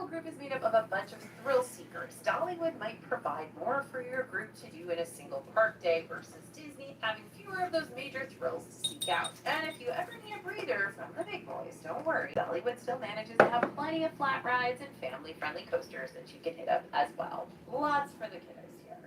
group is made up of a bunch of thrill seekers. Dollywood might provide more for your group to do in a single park day versus Disney having fewer of those major thrills to seek out. And if you ever need a breather from the big boys, don't worry. Dollywood still manages to have plenty of flat rides and family-friendly coasters that you can hit up as well. Lots for the kiddos here.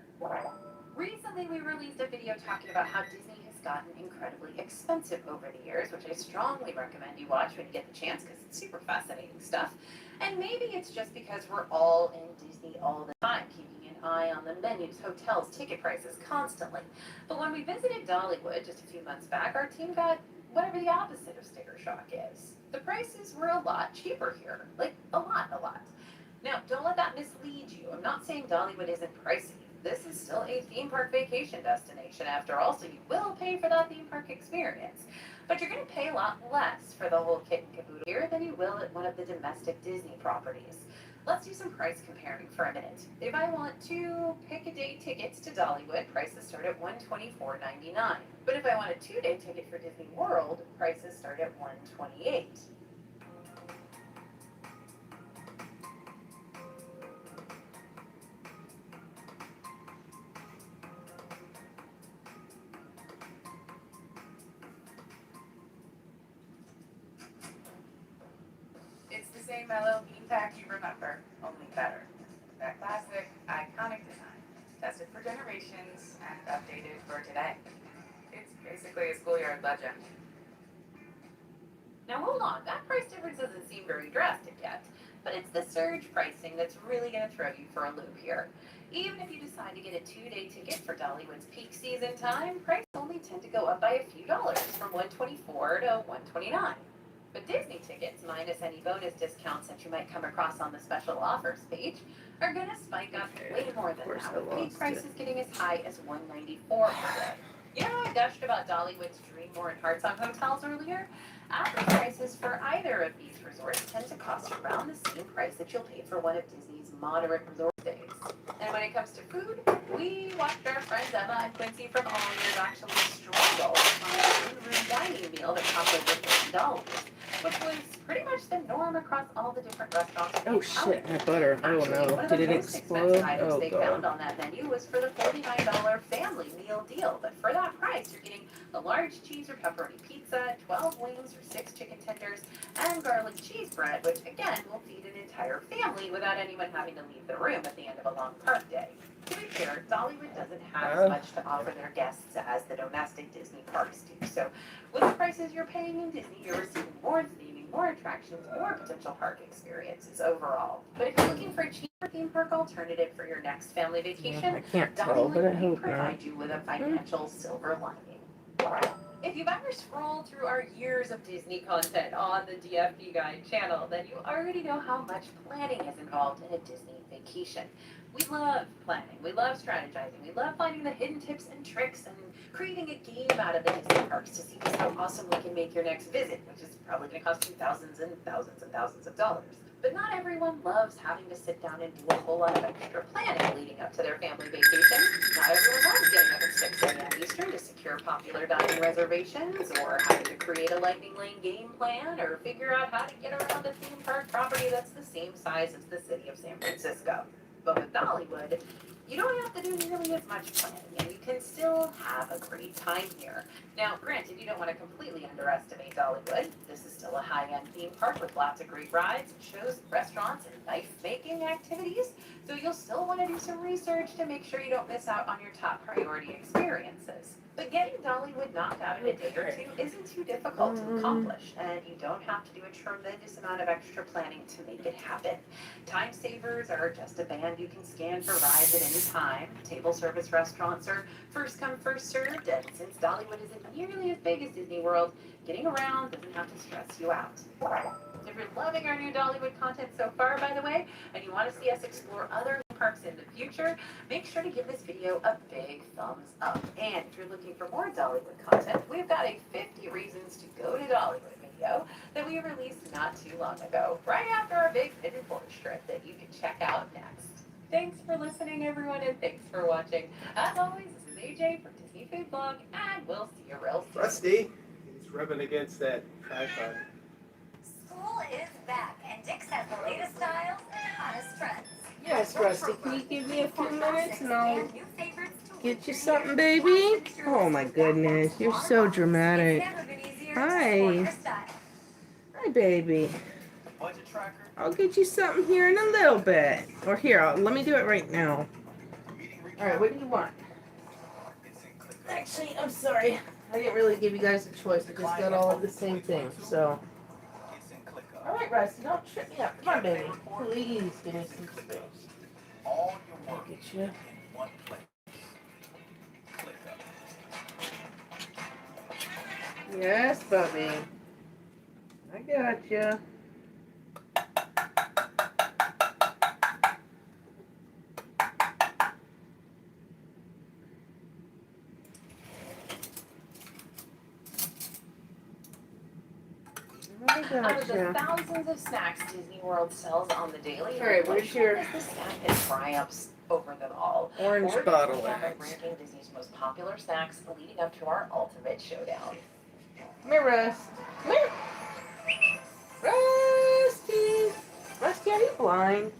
Recently, we released a video talking about how Disney has gotten incredibly expensive over the years, which I strongly recommend you watch when you get the chance because it's super fascinating stuff. And maybe it's just because we're all in Disney all the time, keeping an eye on the menus, hotels, ticket prices constantly. But when we visited Dollywood just a few months back, our team got whatever the opposite of sticker shock is. The prices were a lot cheaper here. Like, a lot. Now, don't let that mislead you. I'm not saying Dollywood isn't pricey. This is still a theme park vacation destination after all, so you will pay for that theme park experience. But you're going to pay a lot less for the whole kit and caboodle here than you will at one of the domestic Disney properties. Let's do some price comparing for a minute. If I want to pick a day tickets to Dollywood, prices start at $124.99. But if I want a 2-day ticket for Disney World, prices start at $128. It's the same mellow beanbag you remember, only better. That classic, iconic design, tested for generations and updated for today. It's basically a schoolyard legend. Now hold on, that price difference doesn't seem very drastic yet, but it's the surge pricing that's really going to throw you for a loop here. Even if you decide to get a 2-day ticket for Dollywood's peak season time, prices only tend to go up by a few dollars, from $124 to $129. But Disney tickets, minus any bonus discounts that you might come across on the special offers page, are going to spike up way more than that, with peak prices getting as high as $194 per day. You know, I gushed about Dollywood's Dreammore and Heart Song hotels earlier. Average prices for either of these resorts tend to cost around the same price that you'll pay for one of Disney's moderate resort days. And when it comes to food, we watched our friends Emma and Quincy from All Years actually struggle on an in-room dining meal that cost over $50, which was pretty much the norm across all the different restaurants. Oh shit, my butter. Oh no. Did it explode? Items Oh they found god. on that menu was for the $49 family meal deal. But for that price, you're getting a large cheese or pepperoni pizza, 12 wings or 6 chicken tenders, and garlic cheese bread, which again will feed an entire family without anyone having to leave the room at the end of a long park day. To be fair, Dollywood doesn't have as much to offer their guests as the domestic Disney parks do. So with the prices you're paying in Disney, you're receiving more theming, more attractions, more potential park experiences overall. But if you're looking for a cheaper theme park alternative for your next family vacation, I can't tell, but I Dollywood may hope provide not. you with a financial silver lining. If you've ever scrolled through our years of Disney content on the DFP Guide channel, then you already know how much planning is involved in a Disney vacation. We love planning, we love strategizing, we love finding the hidden tips and tricks and creating a game out of the Disney parks to see just how awesome we can make your next visit, which is probably going to cost you thousands and thousands and thousands of dollars. But not everyone loves having to sit down and do a whole lot of extra planning leading up to their family vacation. Not everyone loves getting up at 6 a.m. Eastern to secure popular dining reservations, or having to create a lightning lane game plan, or figure out how to get around a theme park property that's the same size as the city of San Francisco. But with Dollywood, you don't have to do nearly as much planning, and you can still have a great time here. Now, granted, you don't want to completely underestimate Dollywood. This is still a high-end theme park with lots of great rides, shows, restaurants, and knife-making activities, so you'll still want to do some research to make sure you don't miss out on your top priority experiences. But getting Dollywood knocked out in a day or two isn't too difficult to accomplish, and you don't have to do a tremendous amount of extra planning to make it happen. Time savers are just a band you can scan for rides at any time. Table service restaurants are first come, first served, and since Dollywood isn't nearly as big as Disney World, getting around doesn't have to stress you out. If you're loving our new Dollywood content so far, by the way, and you want to see us explore other parks in the future, make sure to give this video a big thumbs up. And if you're looking for more Dollywood content, we've got a 50 reasons to go to Dollywood video that we released not too long ago, right after our big hidden forest trip that you can check out next. Thanks for listening, everyone, and thanks for watching. As always, this is AJ from Disney Food Blog, and we'll see you real soon. Rusty, he's rubbing against that tripod. School is back, and Dick's has the latest styles and Rusty, can you give me a few minutes and I'll get you something, baby? Oh my goodness, you're so dramatic. Hi. Hi, baby. I'll get you something here in a little bit. Or here, let me do it right now. Alright, what do you want? Actually, I'm sorry. I didn't really give you guys a choice. I just got all of the same thing, so. Alright, Rusty, don't trip me up. Come on, baby. Please give me some space. I'll get you. Yes, Bubby. I got you. Out of the thousands of snacks Disney World sells on the daily, All right, where's your the snack that triumphs over them all? orange We're bottle by wax? ranking Disney's most popular snacks leading up to our ultimate showdown. Come here, Rust. Come here. Rusty. Rusty, are you blind?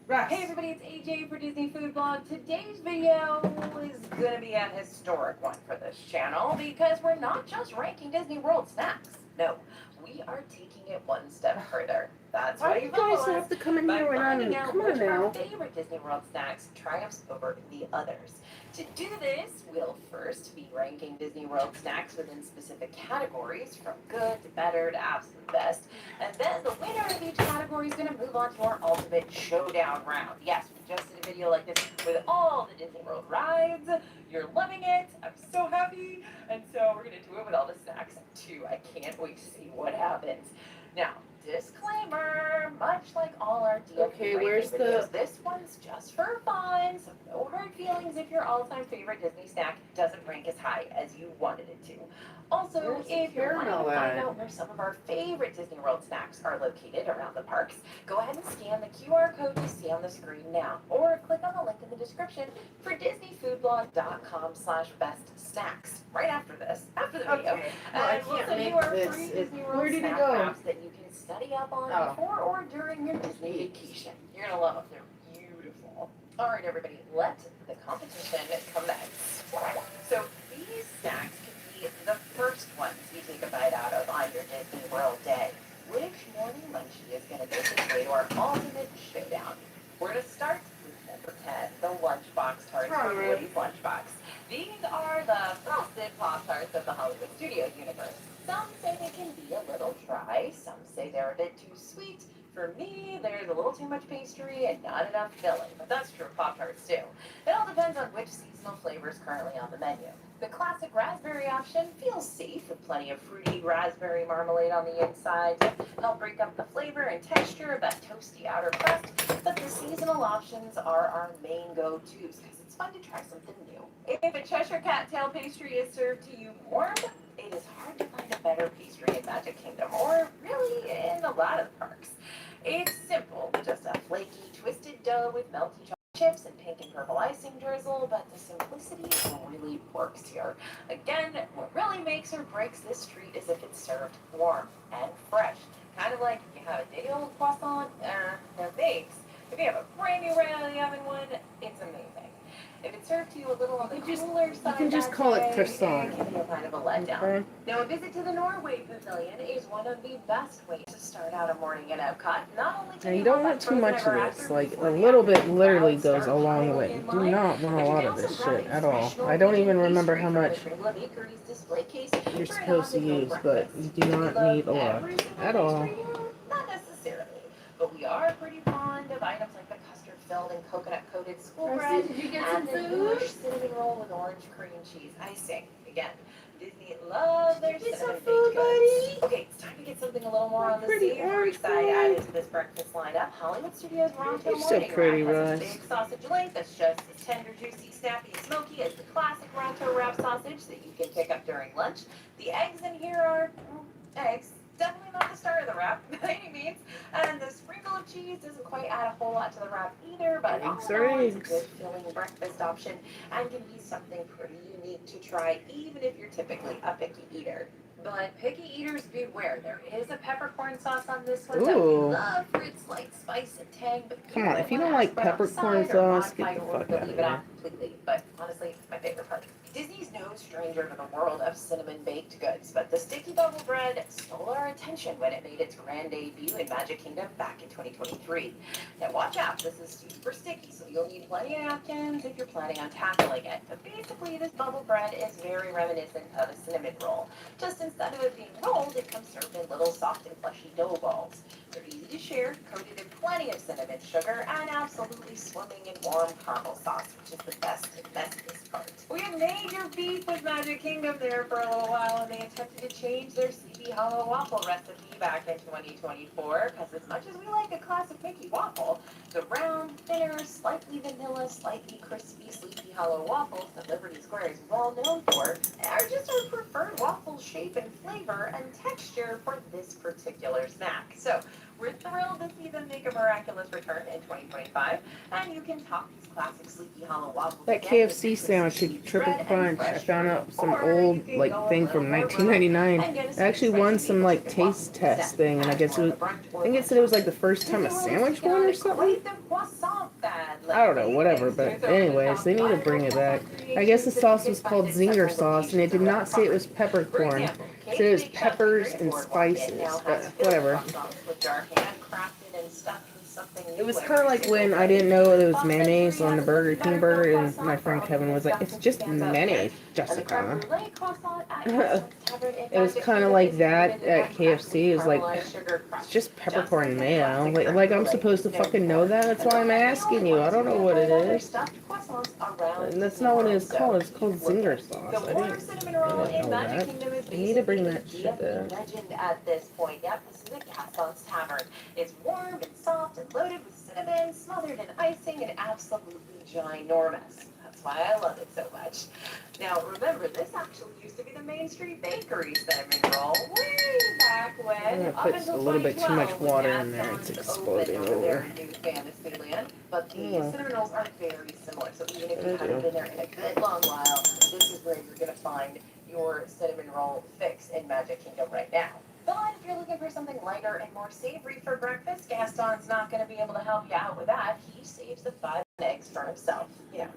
Rust. Hey everybody, it's AJ for Disney Food Blog. Today's video is going to be an historic one for this channel because we're not just ranking Disney World snacks. No, we are taking it one step further. That's Why why do you guys have to come in here when I'm... Come on which of our now. favorite Disney World snacks triumphs over the others. To do this, we'll first be ranking Disney World snacks within specific categories, from good to better to absolute best. And then the winner of each category is going to move on to our ultimate showdown round. Yes, we just did a video like this with all the Disney World rides. You're loving it. I'm so happy. And so we're going to do it with all the snacks too. I can't wait to see what happens. Now, disclaimer, much like all our DFP Okay, where's videos, this one's just for fun, so no hard feelings if your all-time favorite Disney snack doesn't rank as high as you wanted it to. Also, Where's the if you're wanting to caramel find at? out where some of our favorite Disney World snacks are located around the parks, go ahead and scan the QR code you see on the screen now, or click on the link in the description for disneyfoodblog.com/bestsnacks right after this, after the video. Okay. Well, I And we'll can't send you make our this. free Disney World Where did it snack go? wraps that you can study up on Oh. before or during your Disney vacation. You're gonna love them. They're beautiful. All right, everybody, let the competition commence. So these snacks could be the first ones you take a bite out of on your Disney World day. Which morning munchie is gonna make its way to our ultimate showdown? We're gonna start with number 10, the Lunchbox Tarts from Woody's Lunchbox. These are the frosted Pop-Tarts of the Hollywood Studios universe. Some say they can be a little dry, some say they're a bit too sweet. For me, there's a little too much pastry and not enough filling, but that's true of Pop-Tarts too. It all depends on which seasonal flavor is currently on the menu. The classic raspberry option feels safe with plenty of fruity raspberry marmalade on the inside to help break up the flavor and texture of that toasty outer crust, but the seasonal options are our main go-tos because it's fun to try something new. If a Cheshire Cattail pastry is served to you warm, it is hard to find a better pastry in Magic Kingdom, or really in a lot of the parks. It's simple, just a flaky, twisted dough with melty chocolate chips and pink and purple icing drizzle, but the simplicity really works here. Again, what really makes or breaks this treat is if it's served warm and fresh. Kind of like if you have a day-old croissant, that bakes. If you have a brand new right out of the oven one, it's amazing. If it's served to you a little on the cooler side, You can just call it croissant. it can be a kind of a letdown. Okay. Now, a visit to the Norway Pavilion is one of the best ways to start out a morning at Epcot. Not only Now, you don't want too much of this. Like, a little bit literally goes a long way. You do not want a lot of this shit at all. I don't even remember how much you're supposed to use, but you do not need a lot at all. Not necessarily, but we are pretty fond of items like the custard-filled and coconut-coated school bread Did you get some and the food? English cinnamon roll with orange cream cheese icing. Again, Disney loves their Get some cinnamon food, baked goods. buddy. Okay, it's time to get something a little more on the Pretty savory orange side boy. added to this breakfast lineup. Hollywood Studios Ronto You're so Morning pretty, Wrap has Russ. a big sausage link that's just as tender, juicy, snappy, and smoky as the classic Ronto wrap sausage that you can pick up during lunch. The eggs in here are eggs. Definitely not the star of the wrap by any means. And the sprinkle of cheese doesn't quite add a whole lot to the wrap either, but all Eggs in are all, it's a eggs. good filling breakfast option and can be something pretty unique to try even if you're typically a picky eater. But picky eaters beware. There is a peppercorn sauce on this one that we Ooh. love for its light spice and tang. But Come on, if you don't like peppercorn sauce, get the fuck out of leave it here. off completely. But honestly, my favorite part. Disney's no stranger to the world of cinnamon baked goods, but the sticky bubble bread stole our attention when it made its grand debut in Magic Kingdom back in 2023. Now watch out, this is super sticky, so you'll need plenty of napkins if you're planning on tackling it. But basically, this bubble bread is very reminiscent of a cinnamon roll. Just instead of it being rolled, it comes served in little soft and fleshy dough balls. They're easy to share, coated in plenty of cinnamon sugar, and absolutely swimming in warm caramel sauce, which is the best and bestest part. We had major beef with Magic Kingdom there for a little while, and they attempted to change their Sleepy Hollow waffle recipe back in 2024, because as much as we like a classic Mickey waffle, the round, thinner, slightly vanilla, slightly crispy Sleepy Hollow waffles that Liberty Square is well known for are just our preferred waffle shape and flavor and texture for this particular snack. So we're thrilled to see them make a miraculous return in 2025, and you can top these classic Sleepy Hollow waffles. That KFC sandwich, a triple crunch, I found out some old like thing from 1999. I actually won some like taste test thing, and I guess it was, I think it said it was like the first time a sandwich won or something. I don't know, whatever. But anyways, they need to bring it back. I guess the sauce was called Zinger sauce, and it did not say it was peppercorn. It said it was peppers and spices, but whatever. It was kind of like when I didn't know it was mayonnaise on the Burger King burger, and my friend Kevin was like, "It's just mayonnaise, Jessica." It was kind of like that at KFC. It was like, it's just peppercorn mayo. Like I'm supposed to fucking know that? That's why I'm asking you. I don't know what it is. And that's not what it is called. It's called Zinger sauce. I didn't know that. I need to bring that shit back. Legend at this point. Yep, this is a Gaston's Tavern. It's warm and soft and loaded with cinnamon, smothered in icing, and absolutely ginormous. That's why I love it so much. Now, remember, this actually used to be the Main Street Bakery cinnamon roll way back when. I'm gonna put a little bit too much water in there. It's exploding over. But the cinnamon rolls are very similar. So even if you haven't been there in a good long while, this is where you're going to find your cinnamon roll fix in Magic Kingdom right now. But if you're looking for something lighter and more savory for breakfast, Gaston's not going to be able to help you out with that. He saves the 5 eggs for himself,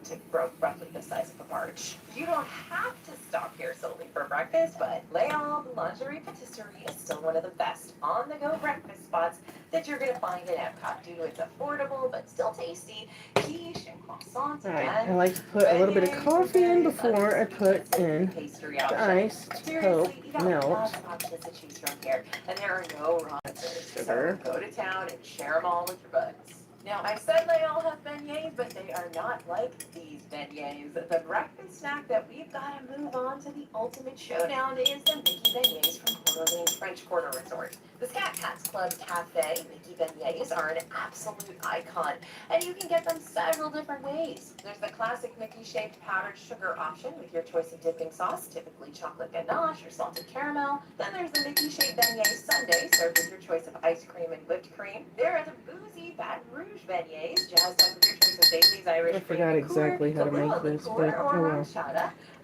to grow roughly the size of a barge. You don't have to stop here solely for breakfast, but Leon Lingerie Patisserie is still one of the best on-the-go breakfast spots that you're going to find in Epcot due to its affordable but still tasty quiche and croissants. Alright, I like to put a little bit of coffee in before I put in the ice to help melt. Options to choose from here, and there are no wrong answers. Sugar. So go to town and share them all with your buds. Now, I said they all have beignets, but they are not like these beignets. The breakfast snack that we've got to move on to the ultimate showdown is the Mickey beignets from Coeur d'Alene's French Quarter Resort. The Scat Cats Club Cafe Mickey beignets are an absolute icon, and you can get them several different ways. There's the classic Mickey-shaped powdered sugar option with your choice of dipping sauce, typically chocolate ganache or salted caramel. Then there's the Mickey-shaped beignet sundae, served with your choice of ice cream and whipped cream. There are the boozy Baton Rouge beignets, jazzed up with your choice of Bailey's Irish I forgot exactly how to make this, but oh well.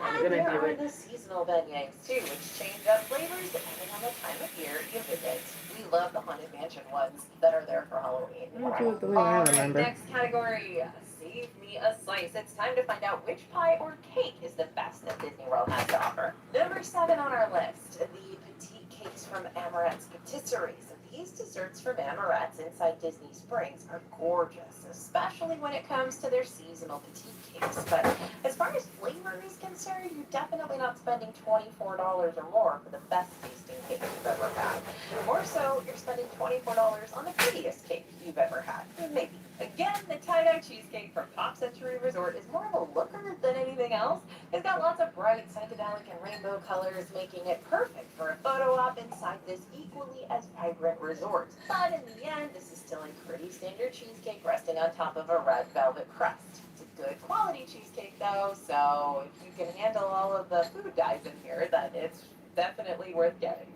And there are the seasonal beignets too, which change up flavors depending on the time of year you visit. We love the Haunted Mansion ones that are there for Halloween. I'll do it the way I remember. Next category, save me a slice. It's time to find out which pie or cake is the best that Disney World has to offer. Number 7 on our list, the petite cakes from Amorette's Patisserie. So these desserts from Amorette's inside Disney Springs are gorgeous, especially when it comes to their seasonal petite cakes. But as far as flavor is concerned, you're definitely not spending $24 or more for the best tasting cake you've ever had. More so, you're spending $24 on the prettiest cake you've ever had. Maybe. Again, the tie-dye cheesecake from Pop Century Resort is more of a looker than anything else. It's got lots of bright, psychedelic, and rainbow colors, making it perfect for a photo op inside this equally as vibrant resort. But in the end, this is still a pretty standard cheesecake resting on top of a red velvet crust. It's a good quality cheesecake though, so if you can handle all of the food dyes in here, then it's definitely worth getting.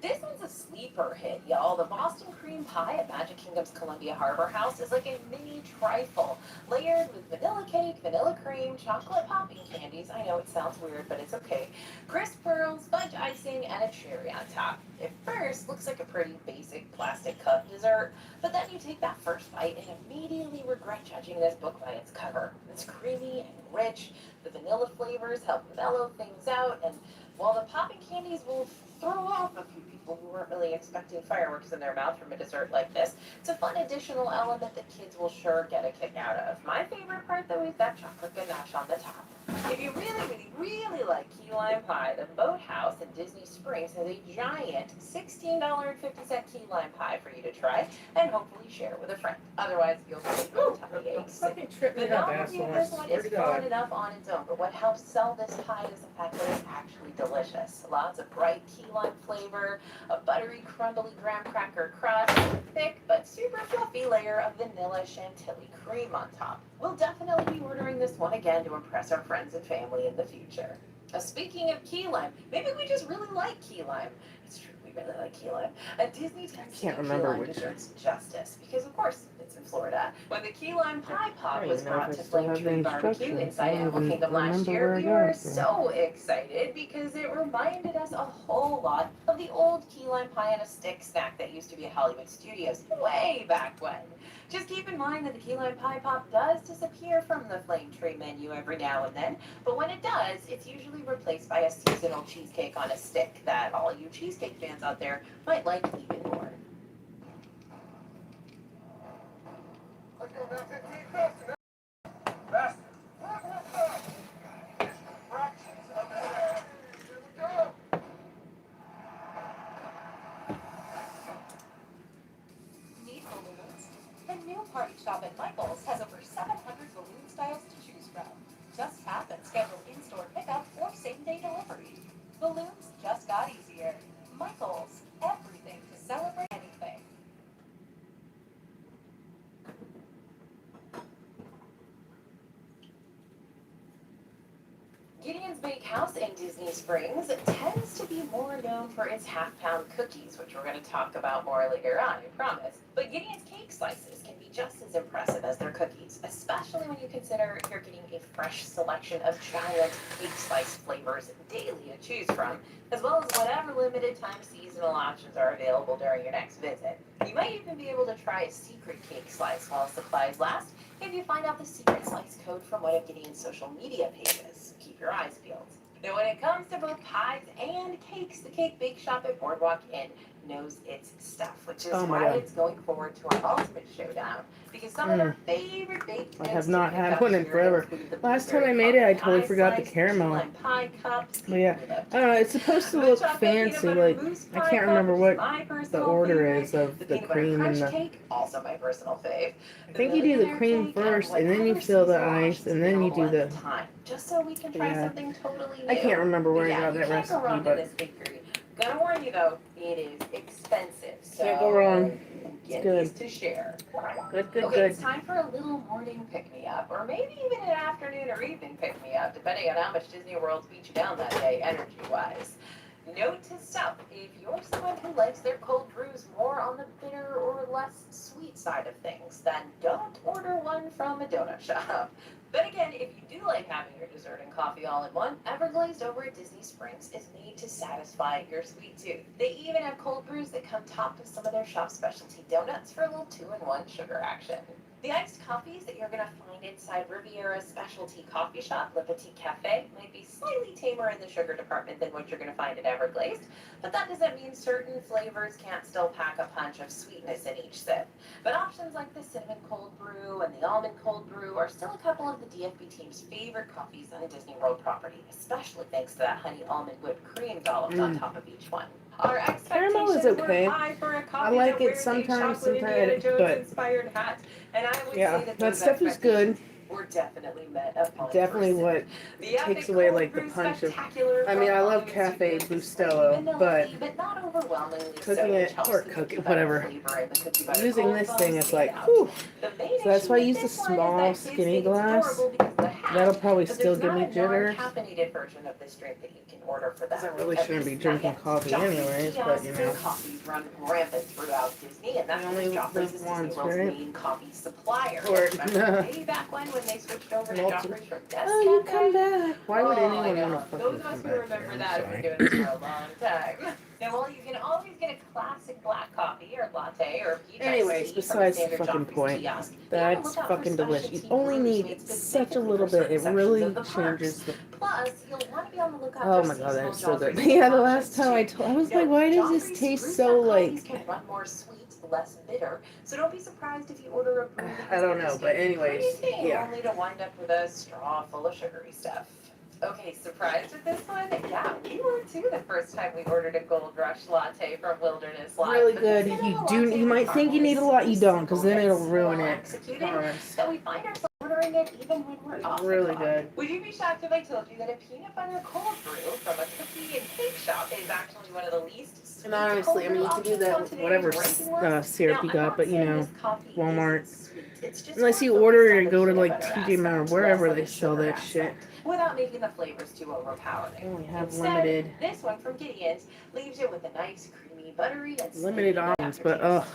This one's a sleeper hit, y'all. The Boston cream pie at Magic Kingdom's Columbia Harbor House is like a mini trifle, layered with vanilla cake, vanilla cream, chocolate popping candies. I know it sounds weird, but it's okay. Crisp pearls, fudge icing, and a cherry on top. At first, looks like a pretty basic plastic cup dessert, but then you take that first bite and immediately regret judging this book by its cover. It's creamy and rich. The vanilla flavors help mellow things out, and while the popping candies will throw off a few people who weren't really expecting fireworks in their mouth from a dessert like this, it's a fun additional element that kids will sure get a kick out of. My favorite part, though, is that chocolate ganache on the top. If you really like key lime pie, the Boathouse in Disney Springs has a giant $16.50 key lime pie for you to try and hopefully share with a friend. Otherwise, you'll get tummy aches. Fucking trip me The up, novelty of asshole. this one is fun enough on its own, but what helps sell this pie is the fact that it's actually delicious. Lots of bright key lime flavor, a buttery, crumbly graham cracker crust, thick but super fluffy layer of vanilla chantilly cream on top. We'll definitely be ordering this one again to impress our friends and family in the future. Speaking of key lime, maybe we just really like key lime. It's true, we really like key lime. Disney tends to do key lime desserts justice because, of course, it's in Florida. When the key lime pie pop was brought to Flame Tree Barbecue inside Animal Kingdom last year, we were so excited because it reminded us a whole lot of the old key lime pie on a stick snack that used to be at Hollywood Studios way back when. Just keep in mind that the key lime pie pop does disappear from the Flame Tree menu every now and then, but when it does, it's usually replaced by a seasonal cheesecake on a stick that all you cheesecake fans out there might like even more. Need balloons? The new party shop at Michael's has over 700 balloon styles to choose from. Just tap and schedule in-store pickup or same-day delivery. Balloons just got easier. Michael's, everything to celebrate anything. Gideon's Bakehouse in Disney Springs tends to be more known for its half-pound cookies, which we're going to talk about more later on, I promise. But Gideon's cake slices can be just as impressive as their cookies, especially when you consider you're getting a fresh selection of giant cake slice flavors daily to choose from, as well as whatever limited time seasonal options are available during your next visit. You might even be able to try a secret cake slice while supplies last if you find out the secret slice code from one of Gideon's social media pages. Keep your eyes peeled. Now, when it comes to both pies and cakes, the Cake Bake Shop at Boardwalk Inn knows its stuff, which is why it's going forward to our ultimate showdown. Because some of their favorite baked I have not had one in forever. Last time I made it, I totally forgot the caramel. But yeah, I don't know, it's supposed to look fancy, like, I can't remember what the order is of the cream and the... cake, also my personal fave. I think you do the cream first, and then you fill the ice, and then you do the... Just so we can try something totally new. I can't remember where I got that recipe, but... Gonna warn you though, it is expensive, so Can't go wrong. Get Good. these to share. Good, Okay, it's time for a little morning pick-me-up, or maybe even an afternoon or evening pick-me-up, depending on how much Disney World's beat you down that day, energy-wise. Note to self, if you're someone who likes their cold brews more on the bitter or less sweet side of things, then don't order one from a donut shop. But again, if you do like having your dessert and coffee all in one, Everglazed over at Disney Springs is made to satisfy your sweet tooth. They even have cold brews that come topped with some of their shop specialty donuts for a little 2-in-1 sugar action. The iced coffees that you're going to find inside Riviera's specialty coffee shop, Le Petit Cafe, might be slightly tamer in the sugar department than what you're going to find at Everglazed, but that doesn't mean certain flavors can't still pack a punch of sweetness in each sip. But options like the cinnamon cold brew and the almond cold brew are still a couple of the DFB team's favorite coffees on a Disney World property, especially thanks to that honey almond whipped cream dolloped on top of each one. Our Caramel is expectations okay. were high for a coffee I like that it wears a sometimes, chocolate sometimes, Indiana Jones but inspired hat, and I would yeah, say that that those stuff is good. were definitely met upon Definitely first what the takes epic away cold like the brew punch of... spectacular I mean, I from love Hollywood Cafe Studios is Bustelo, vanilla-y, but not overwhelmingly cooking so, it, which helps or the cook cookie it, butter whatever. flavor and the cookie butter Using cold this foam thing, it's stand like, out. whew. The main So that's issue why I with use the this one is small, that kids skinny think it's glass. adorable because of the hat, That'll probably but still there's give not me a jitters. non-caffeinated version of this drink that you can order for them. I really At shouldn't be least drinking not yet. coffee Jockey anyways, but kiosks you and know. coffees run rampant throughout Disney, and that's You only because Joffrey's live is Disney once, World's right? main coffee supplier. Or- Remember way back when they switched over to Multi- Joffrey's from Desk Oh, you Cafe? come back. Why would Oh, anyone I know. want to Those fucking of come us who back remember here? that I'm have been sorry. doing this for a long time. Now, while you can always get a classic black coffee or latte or peach Anyways, iced tea besides from the standard fucking Joffrey's point, kiosk, be on the that's lookout fucking for delicious. You specialty only brews need made such a specifically little for bit. certain It sections really of the parks. changes the. Plus, you'll want to be on the lookout Oh for my god, that seasonal is so good. Joffrey's Yeah, the options, last time I too. was Now, like, why does this Joffrey's taste brewed so up coffees like? can run more sweet, less bitter, so don't be surprised if you order a brew I don't know, but anyways, pretty yeah. only to wind up with a straw full of sugary stuff. Okay, surprised with this one? Yeah, we were too the first time we ordered a Gold Rush latte from Wilderness Live. Really But this good. vanilla You do. latte You might with think you caramel need a is lot. so You don't, because then simple it'll and ruin well it. executed Promise. that we find ourselves ordering it even when we're off the Really clock. good. Would you be shocked if I told you that a peanut butter cold brew from a cookie and cake shop is actually one of the least sweet And honestly, I mean, you can do that with whatever syrup you got, but you know, Walmart. Unless you order it or go to like TJ Maxx or wherever they sell that shit. Without making the flavors too overpowering. They only have Instead, limited this one from Gideon's leaves you with a nice, creamy, buttery, and limited slightly options, but ugh,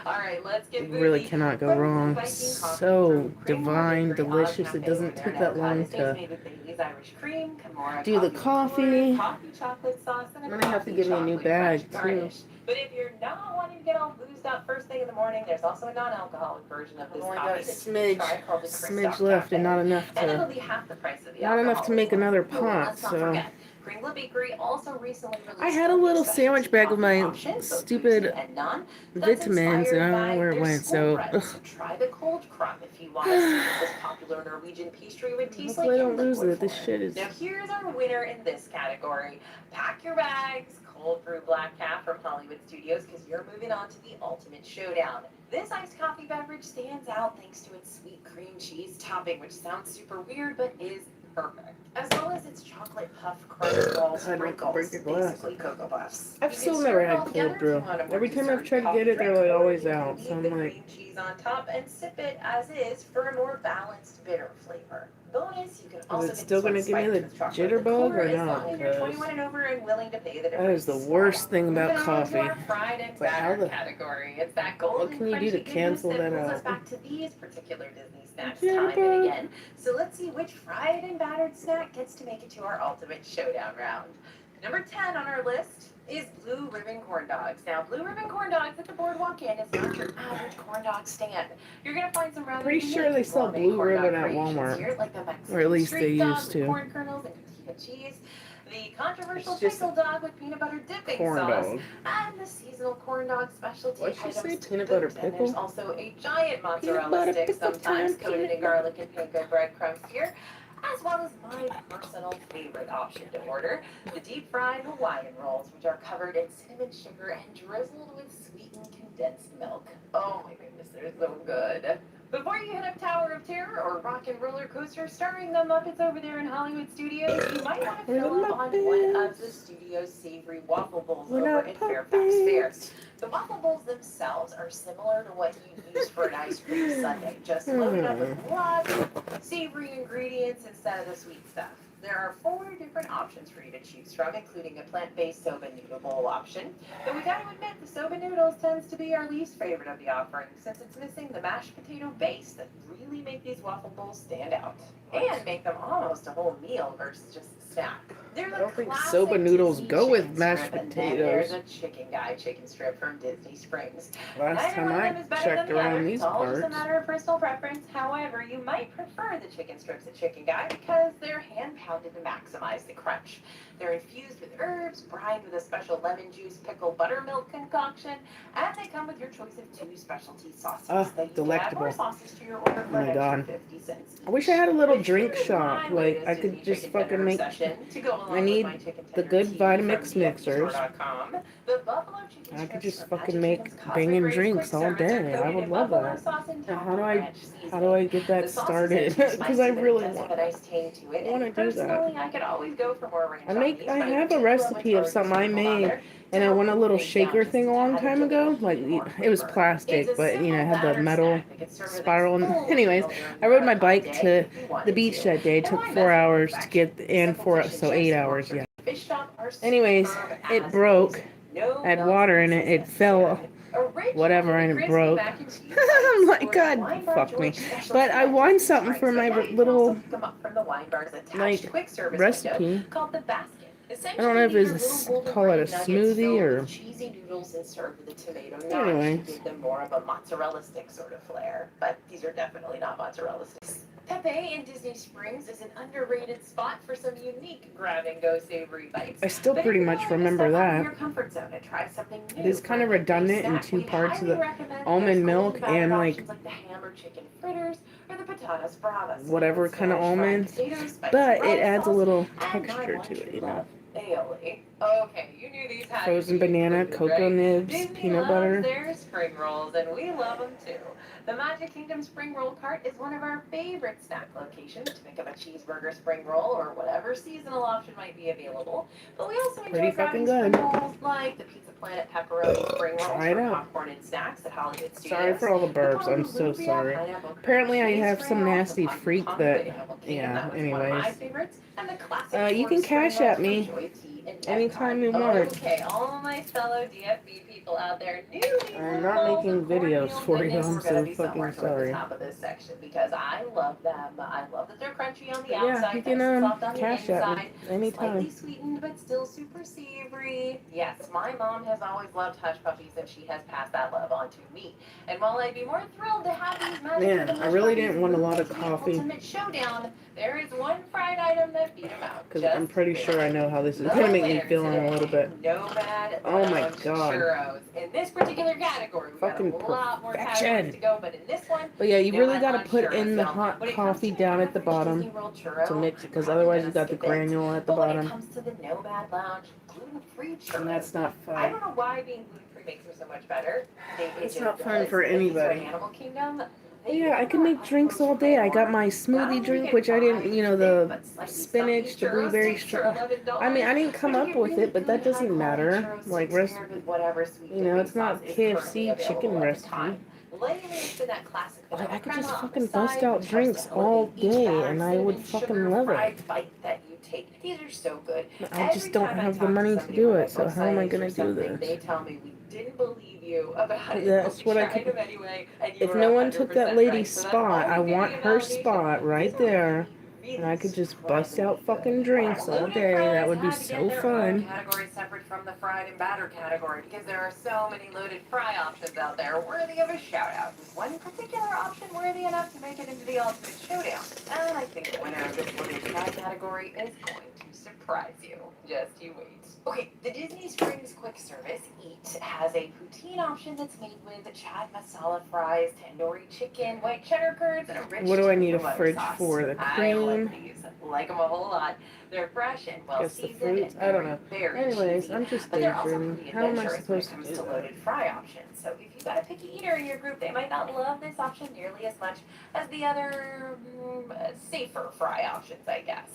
All right, let's get you really boozy. cannot go From wrong. Viking coffee So through Cream divine, Bakery on delicious. Cafe It doesn't over there take in that Epcot. long It's to made with Bailey's Irish cream, Kimura do the coffee, coffee. coffee chocolate sauce, and I'm gonna have to coffee give me a new chocolate bag French too. garnish. But if you're not wanting to get all boozed up first thing in the morning, there's also a non-alcoholic version of I've this only coffee got a that you can try called the smidge Kristoff left, and Cafe. not enough And it'll to be half the price of the not enough to make alcoholic one. another Oh, pot. let's not So forget, Kringla Bakery also recently released I had a new little specialty sandwich bag of coffee my options, both stupid boozy and non, that's vitamins, and inspired I don't know by where it their went. school So bread. So try the cold crumb if you want to see what this popular Norwegian pastry would taste like hopefully I in don't lose liquid it. This form. shit is. Now here's our winner in this category. Pack your bags, cold brew black cat from Hollywood Studios, because you're moving on to the ultimate showdown. This iced coffee beverage stands out thanks to its sweet cream cheese topping, which sounds super weird but is perfect, as well as its chocolate puff crust ball sprinkles, break your glass. basically Cocoa Puffs. I've You still can never stir it had all together cold if you brew. want a more Every time I've dessert tried to coffee get it, drink, they're like or always you can out. leave So I'm the like, cream cheese on top and sip it as is for a more balanced bitter flavor. Bonus, you can also it get still this one gonna give me spiked the with chocolate jitterbug liqueur or as not? long as you're 'Cause 21 and over and willing to pay the that is difference. the worst thing about Moving on to our coffee. fried and It's like, how battered the- category. It's that golden What can you do to crunchy goodness cancel that pulls us out? back to these particular Disney snacks Jitterbug. time and again. So let's see which fried and battered snack gets to make it to our ultimate showdown round. Number 10 on our list is blue ribbon corn dogs. Now, blue ribbon corn dogs at the Boardwalk Inn is not your average corn dog stand. You're gonna find some rather Pretty sure unique they sell gourmet blue corn dog ribbon at creations Walmart. here, like the Mexican Or at least street they dog used with to. corn kernels and cotija cheese, the controversial It's just pickle dog with peanut butter dipping corn sauce, dog. and the seasonal corn dog specialty What'd you items. say, peanut butter And there's pickle? also a giant mozzarella butter stick, pickle sometimes time, coated in peanut garlic and panko breadcrumbs here, as well as my personal favorite option to order, the deep fried Hawaiian rolls, which are covered in cinnamon sugar and drizzled with sweetened condensed milk. Oh my goodness, they're so good. Before you hit up Tower of Terror or Rock and Roller Coaster starring the Muppets over there in Hollywood Studios, you might want to fill up on one of the studio's savory waffle bowls We're over not at Fairfax puppets. Fair. The waffle bowls themselves are similar to what you'd use for an ice cream sundae, just loaded up with lots of savory ingredients instead of the sweet stuff. There are 4 different options for you to choose from, including a plant-based soba noodle bowl option. But we gotta admit, the soba noodles tends to be our least favorite of the offerings, since it's missing the mashed potato base that really make these waffle bowls stand out. And make them almost a whole meal versus just a snack. There's I a don't think classic soba noodles Disney go with chicken mashed strip, and then there's potatoes. a chicken guy chicken strip from Disney Springs. Last Neither time one of I them is better checked than the other. around these It's all just a parts. matter of personal preference. However, you might prefer the chicken strips at Chicken Guy because they're hand pounded to maximize the crunch. They're infused with herbs, brined with a special lemon juice pickle buttermilk concoction, and they come with your choice of 2 specialty sauces. Ah, that you delectable. can add more sauces to your order for Oh my an God. extra 50 cents. I wish I had a little Which drink is shop. my Like, latest I could Disney just chicken fucking tender make. obsession, to go along I with need my chicken the tender good tea Vitamix from mixers. DFDstore.com. The buffalo chicken I could strips just from fucking Magic make Chicken's Cosmic banging Rays drinks quick all service are day. I coated would in love buffalo that. sauce and Now, topped how do with I ranch How do I get the that sauce is started? extra Because spicy, I but it really does want have a that. nice tang to it. I wanna And do that. personally, I could always go for more ranch I on make. these, I but have do a throw recipe of majority something I sprinkle on made, there and I to won a help little break shaker down thing a just long tad time of ago. the Like, more it was flavor. plastic, It's a but you know, it simple had the battered metal snack that can serve as a spiral. And full anyways, meal during I rode my your bike day to if you the wanted beach to. that day. It And took why 4 mess with hours to perfection? get in Simple for fish and so chips 8 work hours. for Yeah. Fish shop are Anyways, superb it as broke. is. No I had bells water and in it. It whistles fell, necessary. Originally, whatever, and it crispy broke. mac and cheese I'm bites like, or God, wine bar fuck me. joint specialty But I at won Disney something for Springs. my But now you can little, also pick them up from the wine bar's attached like, quick service recipe. window called the basket. I don't know if Essentially, these are it's little golden call it a grain nuggets smoothie filled or. with cheesy noodles and served with a tomato nosh Anyway. to give them more of a mozzarella stick sort of flair. But these are definitely not mozzarella sticks. Pepe in Disney Springs is an underrated spot for some unique grab-and-go savory bites. I still But if pretty you're much willing to remember step out of that. your comfort zone and try something new It is for kind a of midday redundant in snack, two we parts of highly the recommend almond those milk golden battered and, like, options the ham or chicken fritters or the patatas bravas. whatever with kind of Spanish fried almonds. potatoes, spicy But it garlic adds a sauce, little and texture my to one it, true you know. love, aioli. Okay, you knew these had Frozen to be banana, included, cocoa right? nibs, Disney peanut loves butter. their spring rolls, and we love them too. The Magic Kingdom Spring Roll Cart is one of our favorite snack locations to pick up a cheeseburger spring roll or whatever seasonal option might be available. But we also Pretty enjoy fucking grabbing good. spring rolls like the Pizza Planet pepperoni spring rolls Try it for out. popcorn and snacks at Hollywood Studios. Sorry for all the burps. I'm Ponzu so Lumpia sorry. pineapple cream Apparently I cheese have spring some roll nasty from freak Hong Kong that, Animal Kingdom. yeah, That was one of my anyways. favorites. And the classic You can Torch spring cash rolls at from me Joy Tea and anytime you Epcot. want. Okay, all my fellow DFB people out there knew these I'm little not balls making of videos cornmeal for you. goodness I'm were gonna so be fucking somewhere toward the sorry. top of this section because I love them. I love that they're crunchy on the But yeah, outside, you can nice and soft on the cash at me inside, anytime. slightly sweetened but still super savory. Yes, my mom has always loved Hush Puppies and she has passed that love on to me. And while I'd be more thrilled to have these Magic Man, Kingdom I Hush really Puppies didn't want a move lot of into the coffee. ultimate showdown, there is one fried item that beat them out. Because I'm pretty sure I know how this is The going to make me winner feel in a today, little bit. Nomad Oh my Lounge God. Churros. In this particular category, we Fucking got a lot more perfection. categories to go, but in this one, But yeah, you really Nomad got to Lounge put churros. in the Now, hot when it comes coffee to down an at the average Disney bottom World churro, to mix it. I'm Because probably otherwise gonna you got the skip it. granule at the But when it bottom. comes to the Nomad Lounge gluten-free churros, And that's not I fun. don't know why being gluten-free makes them so much better. Maybe It's it not just fun does. for But these are anybody. Animal Kingdom. But yeah, I could make drinks all day. I got my smoothie drink, which I didn't, you know, the spinach, the blueberry I mean, I didn't come up with it, but that doesn't matter. Like, you know, it's not KFC chicken recipe. Like, I could just fucking bust out drinks all day, and I would fucking love it. These are so good. I just don't have the money to do it, so how am I gonna do They this? tell me we didn't believe you about it. That's but what we I tried could. them anyway, and you If were no one took that 100% lady's right. So that's spot, all I we want gave you her validation. spot right These are there, really and I could just bust out fucking drinks all day. That would be so fun. Category separate from the fried and battered category because there are so many loaded fry options out there worthy of a shout out. With one particular option worthy enough to make it into the ultimate showdown. And I think the winner of this loaded fry category is going to surprise you. Just you wait. Okay, the Disney Springs quick service Eat has a poutine option that's made with chaat masala fries, tandoori chicken, white cheddar curds, and a rich What do I need a tomato fridge sauce. for? The I cream? like these. Like them a whole lot. They're fresh and well Guess the seasoned fruits? and I don't know. very Anyways, cheesy. I'm just But they're also daydreaming. pretty How am I adventurous when it supposed to comes do to that? loaded fry options. So if you've got a picky eater in your group, they might not love this option nearly as much as the other safer fry options, I guess.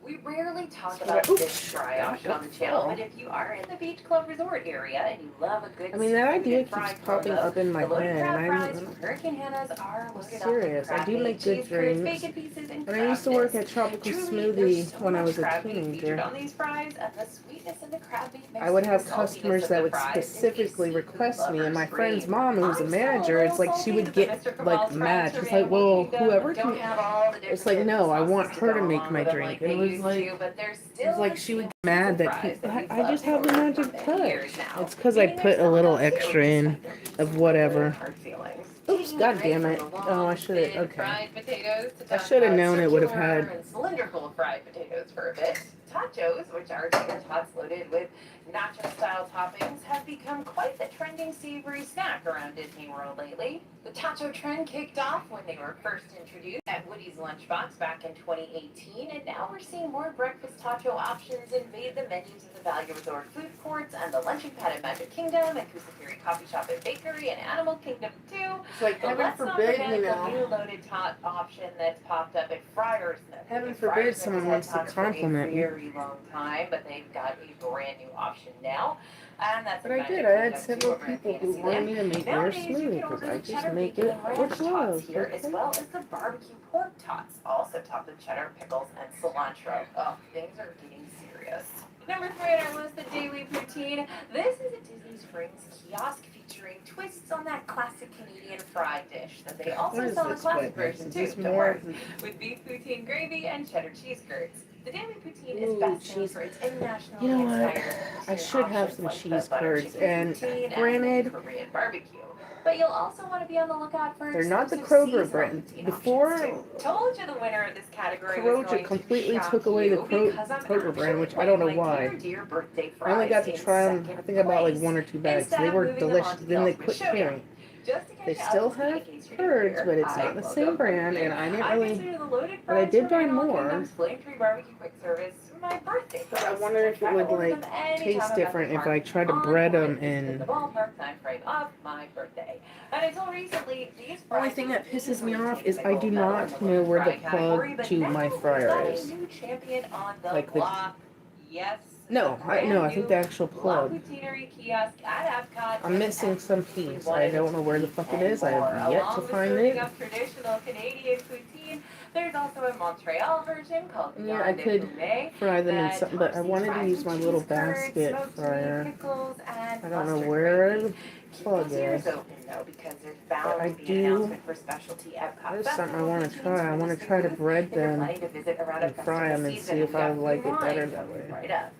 We rarely talk about this fry option on the channel, but if you are in the Beach Club Resort area and you love a good I mean, that seafood idea and keeps fry popping combo, up in my the loaded head, crab and fries I'm from Hurricane Hannah's are loaded serious. up with I do crab make meat, good cheese curds, drinks. bacon pieces, and And I used to work crab at Tropical Truly, Smoothie there's so when I much was a crab meat featured teenager. on these fries, and the sweetness of the crab meat mixed I would with have the saltiness customers of that the would fries is a specifically seafood request me, and lover's my friend's dream. mom, who was a I'm still manager, it's like she salty would that the get Mr. like Cabal's mad. fries She's from like, well, Animal Kingdom whoever don't can. have all the It's like, different no, I sauces want to her go to make along my with them drink. like It they was used like, to, but there's it was still like the she would same get mad pizza that fries people. that we've I just loved have the and ordered magic for many touch. years now. It's because I Meaning put there's a some little of those too, extra in despite their pizza of whatever. hard feelings. Oops, Taking god a damn break it. from the Oh, I long, should have. thin Okay. fried potatoes to I talk should have about known it would have circular had. and cylindrical fried potatoes for a bit. Tachos, which are tater tots loaded with nacho-style toppings, have become quite the trending savory snack around Disney World lately. The tacho trend kicked off when they were first introduced at Woody's Lunchbox back in 2018, and now we're seeing more breakfast tacho options invade the menus of the Value Resort food courts and the luncheon pad at Magic Kingdom, and Kusafiri Coffee Shop and Bakery, and Animal Kingdom too. It's like, But heaven let's not forbid, forget you the know. new loaded tot option that's popped up at Friars Nook. Heaven Friars forbid Nook someone has wants had to tots for a compliment me. very long time, but they've got a brand new option now. And that's But at I Magic did. I had Kingdom, several too, over at people who Fantasyland. wanted me to make their Nowadays, you smoothie can because order I the just cheddar make bacon it and ranch with tots love. here, as Okay. well as the barbecue pork tots, also topped with cheddar, pickles, and cilantro. Oh, things are getting serious. Number 3 on our list, the Daily Poutine. This is a Disney Springs kiosk featuring twists on that classic Canadian fried dish that they What also is sell the this classic wetness? version Is too, this don't more worry, of the... with beef poutine gravy and cheddar cheese curds. The Daily Poutine is Ooh, best known cheese. for its You internationally know what? inspired I poutine should have options some like the cheese butter curds. chicken And poutine and granted, the Korean barbecue. But you'll also want to be on the lookout for they're not the exclusive Kroger seasonal brand. poutine Before, options too. Told you the winner of this category was Kroger going to completely shock took away the you because I'm Kroger brand, actually which I don't know putting my why. dear birthday I only got fries to in try them, I second think I bought like place 1 or 2 bags. instead They of were moving them delicious. on to the Then they ultimate quit showdown. carrying. Just to catch They you up still to speed in have case you're new curds, here, but it's I not the will same go from brand, here. and I didn't I really... consider the loaded But I fries did from buy Animal more. Kingdom's Flame-Free Barbecue Quick Service my birthday But I fries. wonder if it Try to would order like them anytime taste I'm at the different if park I tried to on bread or them at least in in... the ballpark time frame of my birthday. And until recently, these The only fries thing would that pisses me easily off take is the I gold do medal in not the know loaded where the fry category, plug but to now my we've fryer got a is. new champion on the Like the... block. Yes, No, the brand I think new the actual La plug. Poutineerie kiosk at Epcot. I'm missing some piece. I don't know where the fuck it is. I have yet to Along with find serving it. up traditional Canadian poutine, there's also a Montreal version called Yeah, I Beyond de could Fumé fry them in that something, but I tops these wanted to fries use with my cheese little curds, basket smoked meat, fryer. pickles, and I don't know mustard where gravy. the Keep plug those ears is. open though, because there's But bound I to be an do... announcement for specialty Epcot There's something I Festival want to poutines try. I from want this to new try to booth. bread If you're them planning to visit around a and fry festival them and season, see if we've I got like food in it better mind that coming way. right up.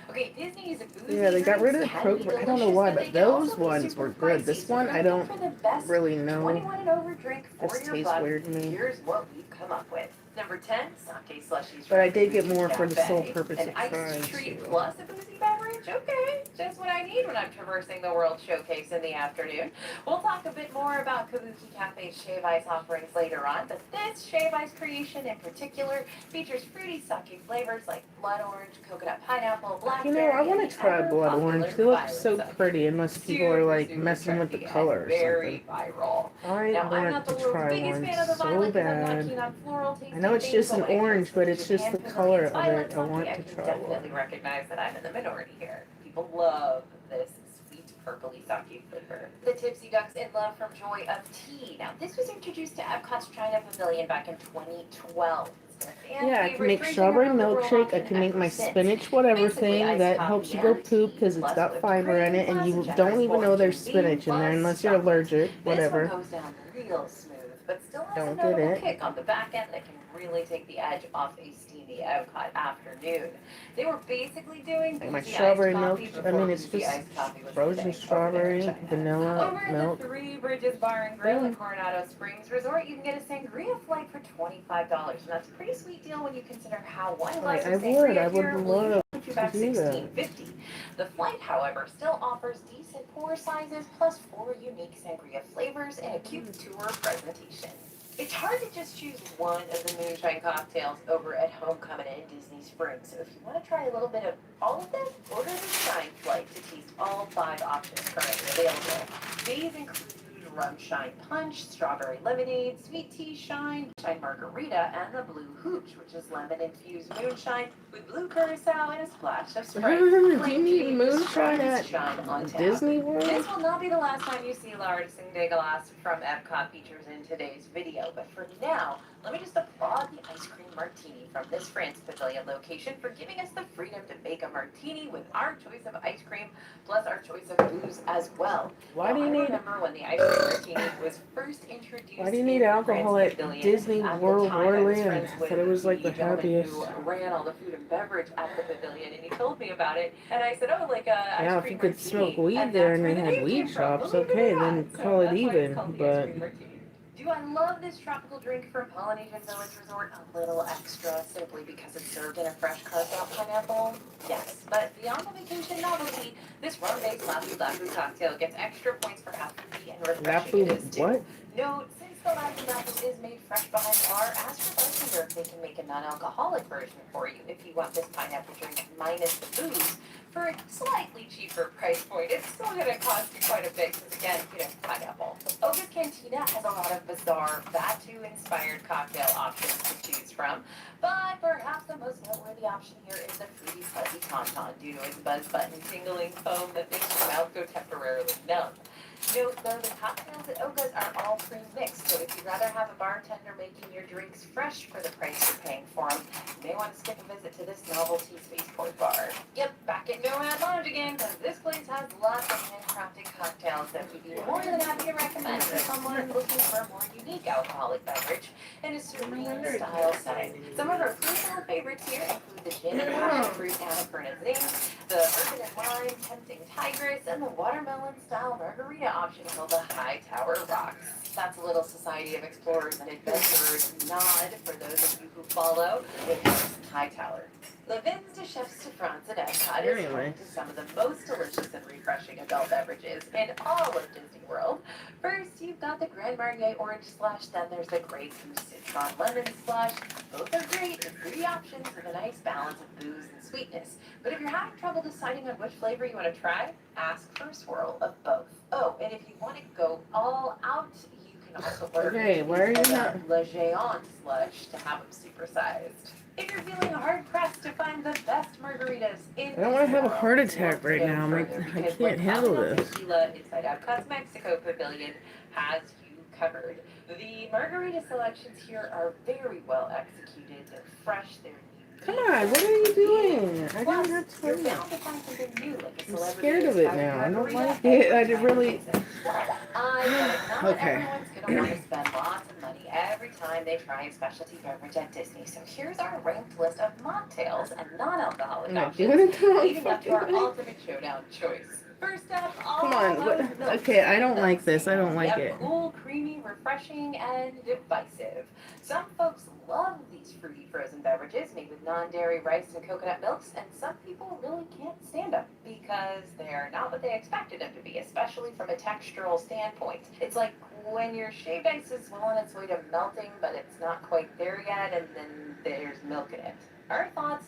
Okay, Disney's boozy Yeah, they got rid drinks of the can be Kroger. I don't know delicious, why, but they but can those also be ones super were good. pricey. This So if one, you're I looking don't for the best really know. 21 and over drink for This your tastes buck, weird to me. here's what we've come up with. Number 10, sake slushies But I from the did get Bougie more for the sole Cafe. purpose An of iced trying treat to. plus a boozy beverage? Okay, just what I need when I'm traversing the World Showcase in the afternoon. We'll talk a bit more about Kabuki Cafe's shave ice offerings later on, but this shave ice creation in particular features fruity sake flavors like blood orange, coconut pineapple, You know, blackberry, I want and to the try ever blood popular orange. They look violet so sake. pretty unless people are like messing with the Trendy color and or very something. viral. I Now, I'm want not the to world's try biggest one fan of the so violet because I'm not bad. keen on floral tasting I know it's things, just so an when it comes orange, to but the it's just Japan the color Pavilion's of violet it. I sake, want I to can try definitely one. recognize that I'm in the minority here. People love this sweet purpley sake flavor. The Tipsy Ducks in Love from Joy of Tea. Now, this was introduced to Epcot's China Pavilion back in 2012. Yeah, I can make strawberry milkshake. I can make my spinach whatever thing that helps you go poop because it's got fiber in it, and you don't even know there's spinach in there unless you're allergic. Whatever. This one goes down real smooth, but still has a Don't get notable it. kick on the back end that can really take the edge off a steamy Epcot afternoon. They were basically doing Like my boozy strawberry iced milk. coffee I before mean, it's boozy just iced coffee was frozen the thing over there strawberry, in China. vanilla, Over at milk. the Three Bridges Bar and Grill Yeah. at Coronado Springs Resort, you can get a sangria flight for $25, and that's a pretty sweet deal when you consider how one glass of I sangria would here will love usually put you back to do that. $16.50. The flight, however, still offers decent pour sizes plus 4 unique sangria flavors and a cute tour presentation. It's hard to just choose one of the moonshine cocktails over at Homecoming in Disney Springs. So if you want to try a little bit of all of them, order the Shine flight to taste all 5 options currently available. These include rum shine punch, strawberry lemonade, sweet tea shine, shine margarita, and the blue hooch, which is lemon-infused moonshine with blue curacao and a splash of Sprite. Do you need moonshine at Disney World? This will not be the last time you see Laura Singh-Degalas from Epcot features in today's video, but for now, let me just applaud the ice cream martini from this France Pavilion location for giving us the freedom to make a martini with our choice of ice cream, plus our choice of booze as well. Why do you I need? remember when the ice cream martini was first introduced. Why do you need alcohol at Disney World Wonderland? I thought it was like the happiest. Who ran all the food and beverage at the pavilion, and he told me about it, and I said, oh, like a ice Yeah, if cream you could martini. smoke weed And there that's and where they the had name weed came from, shops, believe it or okay, not. then So call it that's why it's even. called the But ice cream martini. Do I love this tropical drink from Polynesian Village Resort a little extra simply because it's served in a fresh carved out pineapple? Yes, but beyond the vacation novelty, this rum-based Lapu Lapu cocktail gets extra points for how fruity and refreshing it is Lapu, too. what? Note, since the Lapu Lapu is made fresh behind the bar, ask your bartender if they can make a non-alcoholic version for you if you want this pineapple drink minus the booze for a slightly cheaper price point. It's still going to cost you quite a bit because, again, pineapple. Oga's Cantina has a lot of bizarre Batu-inspired cocktail options to choose from, but perhaps the most noteworthy option here is the Fruity Fuzzy Tauntaun due to its buzz button tingling foam that makes your mouth go temporarily numb. Note though, the cocktails at Oga's are all pre-mixed, so if you'd rather have a bartender making your drinks fresh for the price you're paying for them, you may want to skip a visit to this novelty spaceport bar. Yep, back at Nomad Lounge again, because this place has lots of handcrafted cocktails that we'd be more than happy to recommend to someone looking for a more unique alcoholic beverage in a serene style setting. Some of our personal favorites here include the gin and passion fruit Annapurna Zing, the urban and lime tempting tigress, and the watermelon style margarita option called the High Tower Rocks. That's a little Society of Explorers and Adventurers nod for those of you who follow. It's High Tower. Le Vins de Chefs de France at Epcot is home to some of the most delicious and refreshing adult beverages in all of Disney World. First, you've got the Grand Marnier Orange Slush, then there's the Grey Goose Citron Lemon Slush. Both are great and fruity options with a nice balance of booze and sweetness. But if you're having trouble deciding on which flavor you want to try, ask for a swirl of both. Oh, and if you want to go all out, you can also order where are you not? Le Géant Slush to have them supersized. If you're feeling hard-pressed to find the best margaritas in I don't want to have a world, heart you attack want to right go now. further I because can't handle Camino this. Tequila inside Epcot's Mexico Pavilion has you covered. The margarita selections here are very well executed. They're fresh. They're Come on, what are you doing? I Plus, don't have you're time. bound to find something new, like a I'm celebrity scared of it inspired now. I don't margarita like it. I did really. I get it. Not Okay. everyone's gonna want to spend lots of money every time they try a specialty beverage at Disney. So here's our ranked list of mocktails and non-alcoholic I'm not options, doing it to leading up to our fucking- ultimate showdown choice. First up, Come on, all what? those milks. Okay, I don't like this. I don't like Yep, it. cool, creamy, refreshing, and divisive. Some folks love these fruity frozen beverages made with non-dairy rice and coconut milks, and some people really can't stand them because they're not what they expected them to be, especially from a textural standpoint. It's like when your shaved ice is well on its way to melting, but it's not quite there yet, and then there's milk in it. Our thoughts?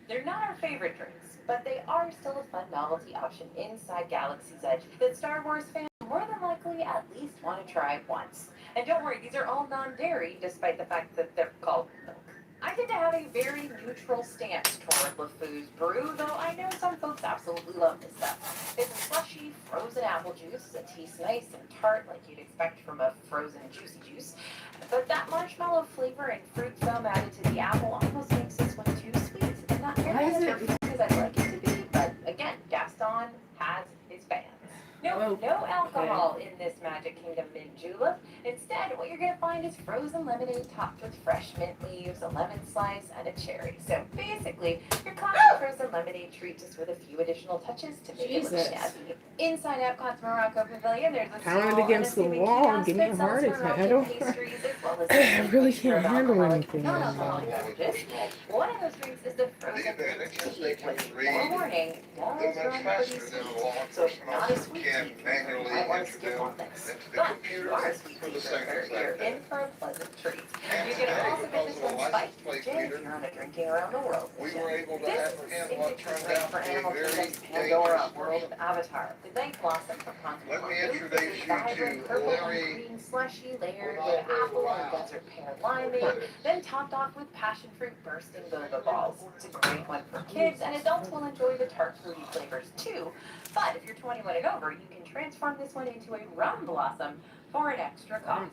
They're not our favorite drinks, but they are still a fun novelty option inside Galaxy's Edge that Star Wars fans more than likely at least want to try once. And don't worry, these are all non-dairy, despite the fact that they're called milk. I tend to have a very neutral stance toward LeFou's brew, though I know some folks absolutely love this stuff. It's a slushy, frozen apple juice that tastes nice and tart like you'd expect from a frozen juicy juice. But that marshmallow flavor and fruit foam added to the apple almost makes this one too sweet and not Why nearly is as it- refreshing as I'd like it to be. But again, Gaston has his fans. No alcohol in this Magic Kingdom mint julep. Instead, what you're going to find is frozen lemonade topped with fresh mint leaves, a lemon slice, and a cherry. So basically, your classic frozen lemonade treat just with a few additional touches to make it look Jesus. snazzy. Inside Epcot's Morocco Pavilion, there's a Pound small it against the unassuming wall and kiosk give me a that heart sells attack. I Moroccan don't. pastries as well as I really mixture can't of handle alcoholic anything and right non-alcoholic now. beverages. One of those drinks is the frozen tea, which, forewarning, does run pretty sweet. So if you're not a sweet tea drinker, you might want to skip on this. But if you are a sweet tea drinker, you're in for a pleasant treat. You can also get this one spiked with gin if you're on a drinking around the world. We were able to This apprehend is what signature turned drink out for to be a Animal very Kingdom's Pandora dangerous World of Avatar. The night blossom from Let me Continental introduce is a you vibrant to purple and Larry. green slushy layered with apple and desert pear limeade, then topped off with passion fruit bursting boba balls. It's a great one for kids, and adults will enjoy the tart fruity flavors too. But if you're 21 and over, you can transform this one into a rum blossom for an extra cost.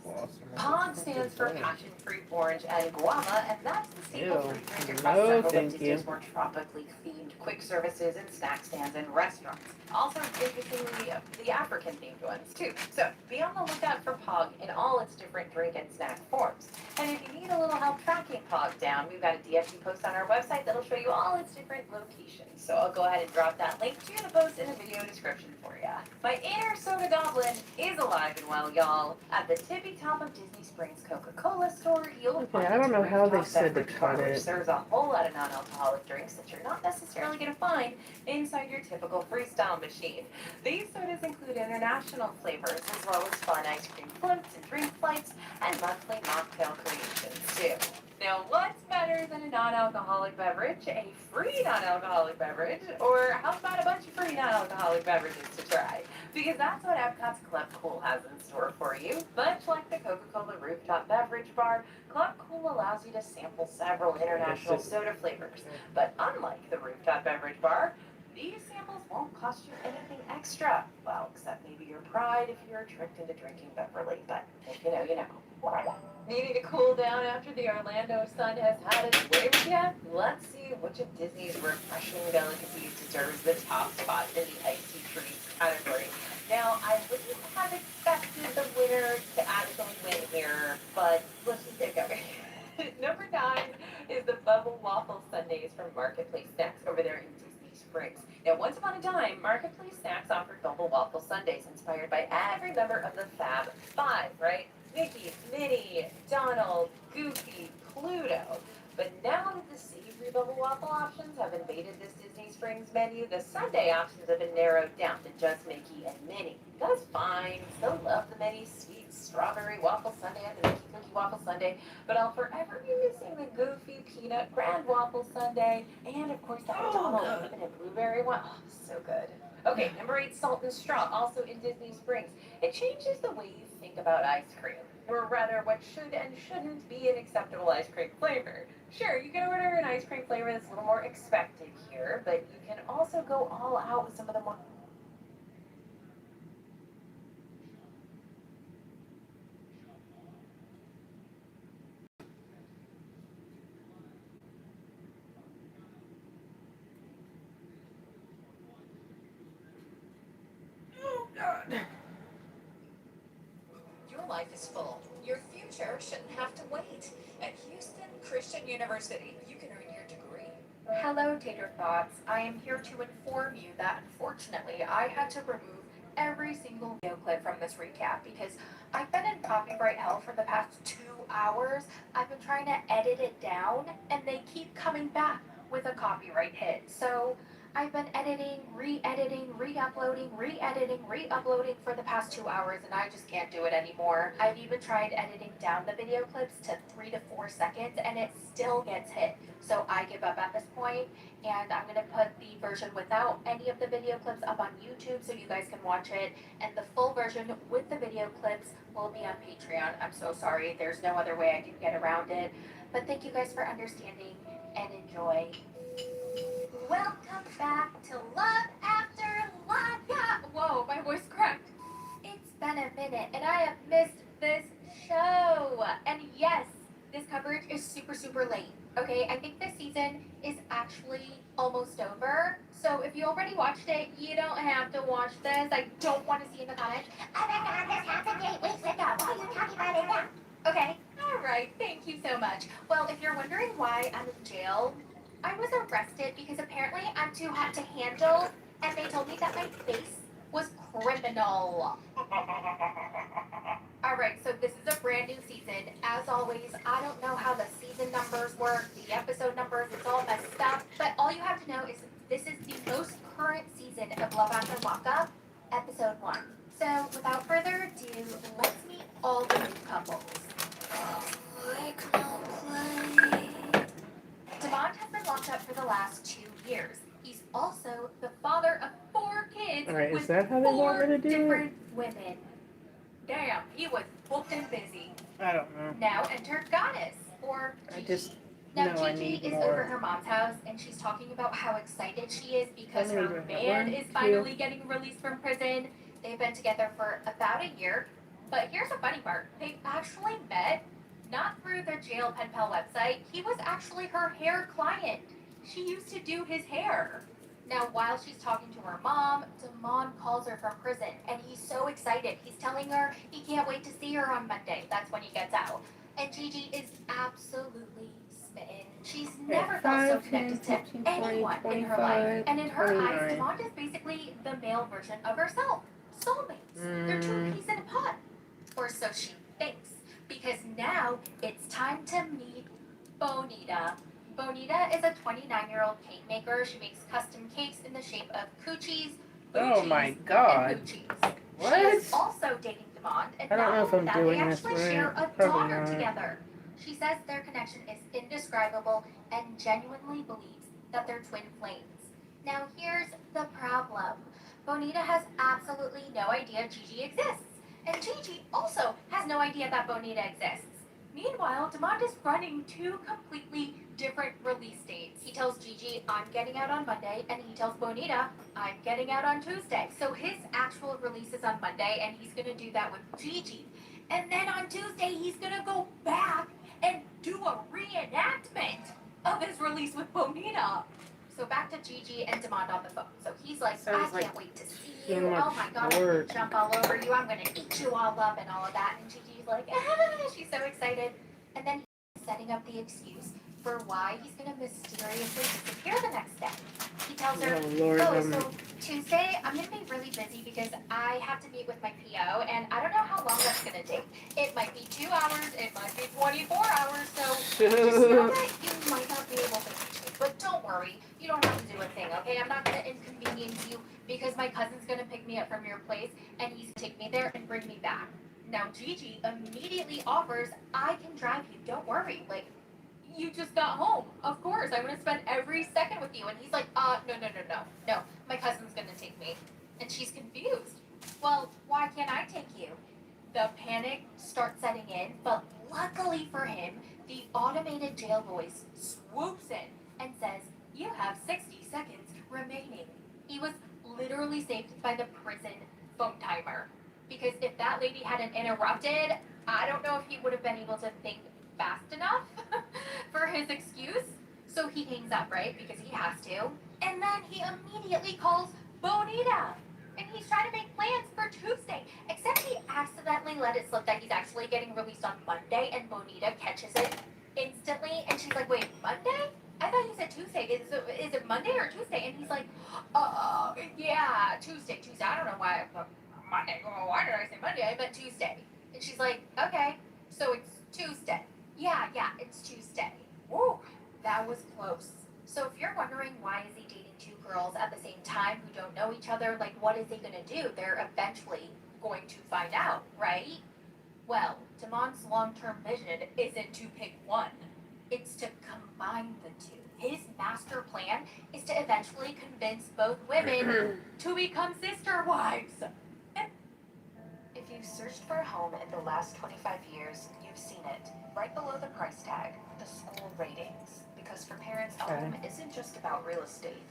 POG stands for passion fruit, orange, and guava, and that's the staple Ew. fruit drink across No, several thank of you. Disney's more tropically themed quick services and snack stands and restaurants. Also, interestingly, the African themed ones too. So be on the lookout for POG in all its different drink and snack forms. And if you need a little help tracking POG down, we've got a DFG post on our website that'll show you all its different locations. So I'll go ahead and drop that link to the post in the video description for you. My inner soda goblin is alive and well, y'all. At the tippy top of Disney Springs Coca-Cola store, you'll find I don't know this how they rooftop said to beverage bar, cut which it. serves a whole lot of non-alcoholic drinks that you're not necessarily going to find inside your typical freestyle machine. These sodas include international flavors as well as fun ice cream floats and drink flights and monthly mocktail creations too. Now, what's better than a non-alcoholic beverage, a free non-alcoholic beverage, or how about a bunch of free non-alcoholic beverages to try? Because that's what Epcot's Club Cool has in store for you. Much like the Coca-Cola Rooftop Beverage Bar, Club Cool allows you to sample several international soda flavors. But unlike the Rooftop Beverage Bar, These samples won't cost you anything extra. Well, except maybe your pride if you're tricked into drinking Beverly, but if you know, you know. Needing to cool down after the Orlando sun has had its way with you? Let's see which of Disney's refreshing delicacies deserves the top spot in the icy treats category. Now, I wouldn't have expected the winner to actually win here, but let's just get going. Number 9 is the Bubble Waffle Sundaes from Marketplace Snacks over there in Disney Springs. Now, once upon a time, Marketplace Snacks offered Bubble Waffle Sundaes inspired by every member of the Fab Five, right? Mickey, Minnie, Donald, Goofy, Pluto. But now that the savory bubble waffle options have invaded this Disney Springs menu, the Sunday options have been narrowed down to just Mickey and Minnie. That's fine. Still love the Minnie Sweet Strawberry Waffle Sundae and the Mickey Cookie Waffle Sundae, but I'll forever be missing the Goofy Peanut Grand Waffle Sundae, and of course the Donald Lemon and Blueberry one. Oh, so good. Okay, number 8, Salt and Straw, also in Disney Springs. It changes the way you think about ice cream, or rather what should and shouldn't be an acceptable ice cream flavor. Sure, you can order an ice cream flavor that's a little more expected here, but you can also go all out with some of the more Oh, God. Your life is full. Your future shouldn't have to wait. At Houston Christian University, you can earn your degree. Hello, Tater Thoughts. I am here to inform you that unfortunately I had to remove every single video clip from this recap because I've been in copyright hell for the past 2 hours. I've been trying to edit it down and they keep coming back with a copyright hit. So I've been editing, re-editing, re-uploading, re-editing, re-uploading for the past 2 hours and I just can't do it anymore. I've even tried editing down the video clips to 3 to 4 seconds and it still gets hit. So I give up at this point and I'm going to put the version without any of the video clips up on YouTube so you guys can watch it, and the full version with the video clips will be on Patreon. I'm so sorry, there's no other way I can get around it, but thank you guys for understanding and enjoy. Welcome back to Love After Love. Whoa, my voice cracked. It's been a minute and I have missed this show. And yes, this coverage is super late. Okay, I think this season is actually almost over. So if you already watched it, you don't have to watch this. I don't want to see in the comments, oh my God, this happened 8 weeks ago. Why are you talking about it now? Okay, alright, thank you so much. Well, if you're wondering why I'm in jail, I was arrested because apparently I'm too hot to handle, and they told me that my face was criminal. Alright, so this is a brand new season. As always, I don't know how the season numbers work, the episode numbers, it's all messed up. But all you have to know is this is the most current season of Love After Lockup, episode 1. So without further ado, let's meet all the new couples. Demond has been locked up for the last 2 years. He's also the father of 4 kids Alright, with is that how they want 4 me to do it? different women. Damn, he was booked and busy. I don't know. Now enter Goddess, or I Gigi. just Now know I Gigi need is more. over her mom's house, and she's talking about how excited she is because How many her do I have? man 1, is 2. finally getting released from prison. They've been together for about a year, but here's the funny part. They actually met not through their jail pen pal website. He was actually her hair client. She used to do his hair. Now, while she's talking to her mom, Demond calls her from prison, and he's so excited. He's telling her he can't wait to see her on Monday. That's when he gets out. And Gigi is absolutely smitten. She's never felt so 5, 10, connected to 15, 20, anyone in her 25, life. And in her eyes, 29. Demond is basically the male version of herself. Soulmates. They're 2 peas in a pod. Or so she thinks. Because now it's time to meet Bonita. Bonita is a 29-year-old cake maker. She makes custom cakes in the shape of coochies, Oh boochies, my God. and hoochies. What? She is also dating Demond, and I don't not know if only I'm that, doing they this actually right. share a Probably daughter not. together. She says their connection is indescribable and genuinely believes that they're twin flames. Now here's the problem. Bonita has absolutely no idea Gigi exists, and Gigi also has no idea that Bonita exists. Meanwhile, Demond is running 2 completely different release dates. He tells Gigi, I'm getting out on Monday, and he tells Bonita, I'm getting out on Tuesday. So his actual release is on Monday, and he's gonna do that with Gigi. And then on Tuesday, he's gonna go back and do a reenactment of his release with Bonita. So back to Gigi and Demond on the phone. So he's like, Sounds I can't like wait to see so you. Oh much my god, I'm work. gonna jump all over you. I'm gonna eat you all up and all of that. And Gigi's like, she's so excited. And then he's setting up the excuse for why he's gonna mysteriously disappear the next day. He tells her, Oh, Lord. so Tuesday I'm gonna be really busy because I have to meet with my PO and I don't know how long that's gonna take. It might be 2 hours, it might be 24 hours, so just know that you might not be able to reach me. But don't worry, you don't have to do a thing, okay? I'm not gonna inconvenience you because my cousin's gonna pick me up from your place and he's gonna take me there and bring me back. Now Gigi immediately offers, I can drive you, don't worry. Like, you just got home. Of course, I want to spend every second with you. And he's like, no. My cousin's gonna take me. And she's confused. Well, why can't I take you? The panic starts setting in, but luckily for him, the automated jail voice swoops in and says, you have 60 seconds remaining. He was literally saved by the prison phone timer. Because if that lady hadn't interrupted, I don't know if he would have been able to think fast enough for his excuse. So he hangs up, right? Because he has to. And then he immediately calls Bonita. And he's trying to make plans for Tuesday. Except he accidentally let it slip that he's actually getting released on Monday. And Bonita catches it instantly. And she's like, wait, Monday? I thought you said Tuesday. Is it Monday or Tuesday? And he's like, yeah, Tuesday. I don't know why. Monday. Oh, why did I say Monday? I meant Tuesday. And she's like, okay, so it's Tuesday. Yeah, it's Tuesday. Woo, that was close. So if you're wondering why is he dating two girls at the same time who don't know each other, like what is he gonna do? They're eventually going to find out, right? Well, Damon's long-term vision isn't to pick one. It's to combine the two. His master plan is to eventually convince both women to become sister wives. If you've searched for a home in the last 25 years, you've seen it. Right below the price tag, the school ratings. Because for parents, a home isn't just about real estate.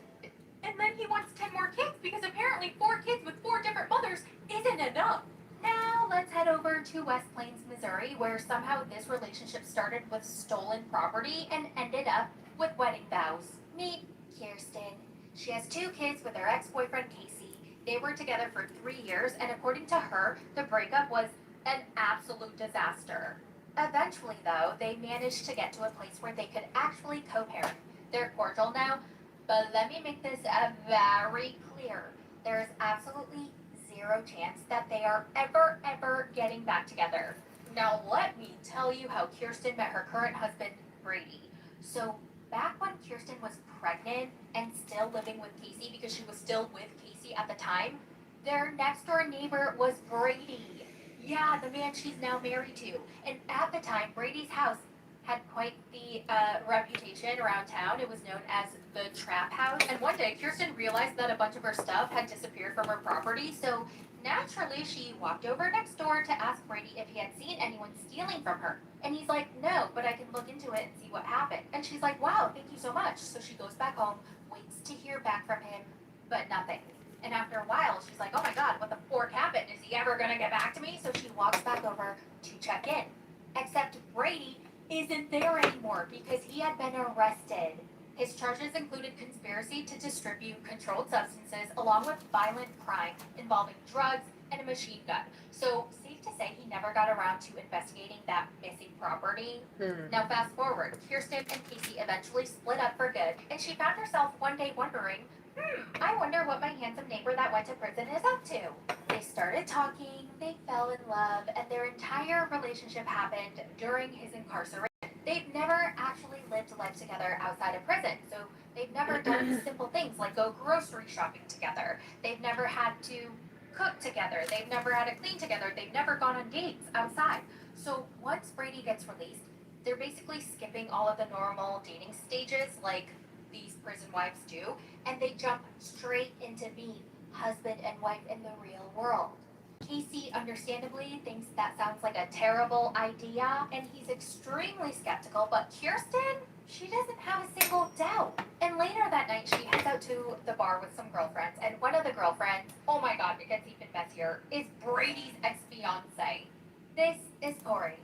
And then he wants 10 more kids because apparently 4 kids with 4 different mothers isn't enough. Now let's head over to West Plains, Missouri, where somehow this relationship started with stolen property and ended up with wedding vows. Meet Kirsten. She has 2 kids with her ex-boyfriend Casey. They were together for 3 years, and according to her, the breakup was an absolute disaster. Eventually, though, they managed to get to a place where they could actually co-parent. They're cordial now, but let me make this very clear. There is absolutely 0 chance that they are ever getting back together. Now, let me tell you how Kirsten met her current husband, Brady. So, back when Kirsten was pregnant and still living with Casey, because she was still with Casey at the time, their next door neighbor was Brady. Yeah, the man she's now married to. And at the time, Brady's house had quite the reputation around town. It was known as the Trap House. And one day, Kirsten realized that a bunch of her stuff had disappeared from her property, so naturally, she walked over next door to ask Brady if he had seen anyone stealing from her. And he's like, no, but I can look into it and see what happened. And she's like, wow, thank you so much. So she goes back home, waits to hear back from him, but nothing. And after a while, she's like, oh my god, what the fork happened? Is he ever gonna get back to me? So she walks back over to check in. Except Brady isn't there anymore because he had been arrested. His charges included conspiracy to distribute controlled substances along with violent crime involving drugs and a machine gun. So safe to say he never got around to investigating that missing property. Now fast forward, Kirsten and Casey eventually split up for good, and she found herself one day wondering, I wonder what my handsome neighbor that went to prison is up to. They started talking, they fell in love, and their entire relationship happened during his incarceration. They've never actually lived life together outside of prison, so they've never done simple things like go grocery shopping together. They've never had to cook together. They've never had to clean together. They've never gone on dates outside. So once Brady gets released, they're basically skipping all of the normal dating stages like these prison wives do, and they jump straight into being husband and wife in the real world. Casey understandably thinks that sounds like a terrible idea, and he's extremely skeptical, but Kirsten, she doesn't have a single doubt. And later that night, she heads out to the bar with some girlfriends, and one of the girlfriends, oh my god, it gets even messier, is Brady's ex-fiance. This is Corey.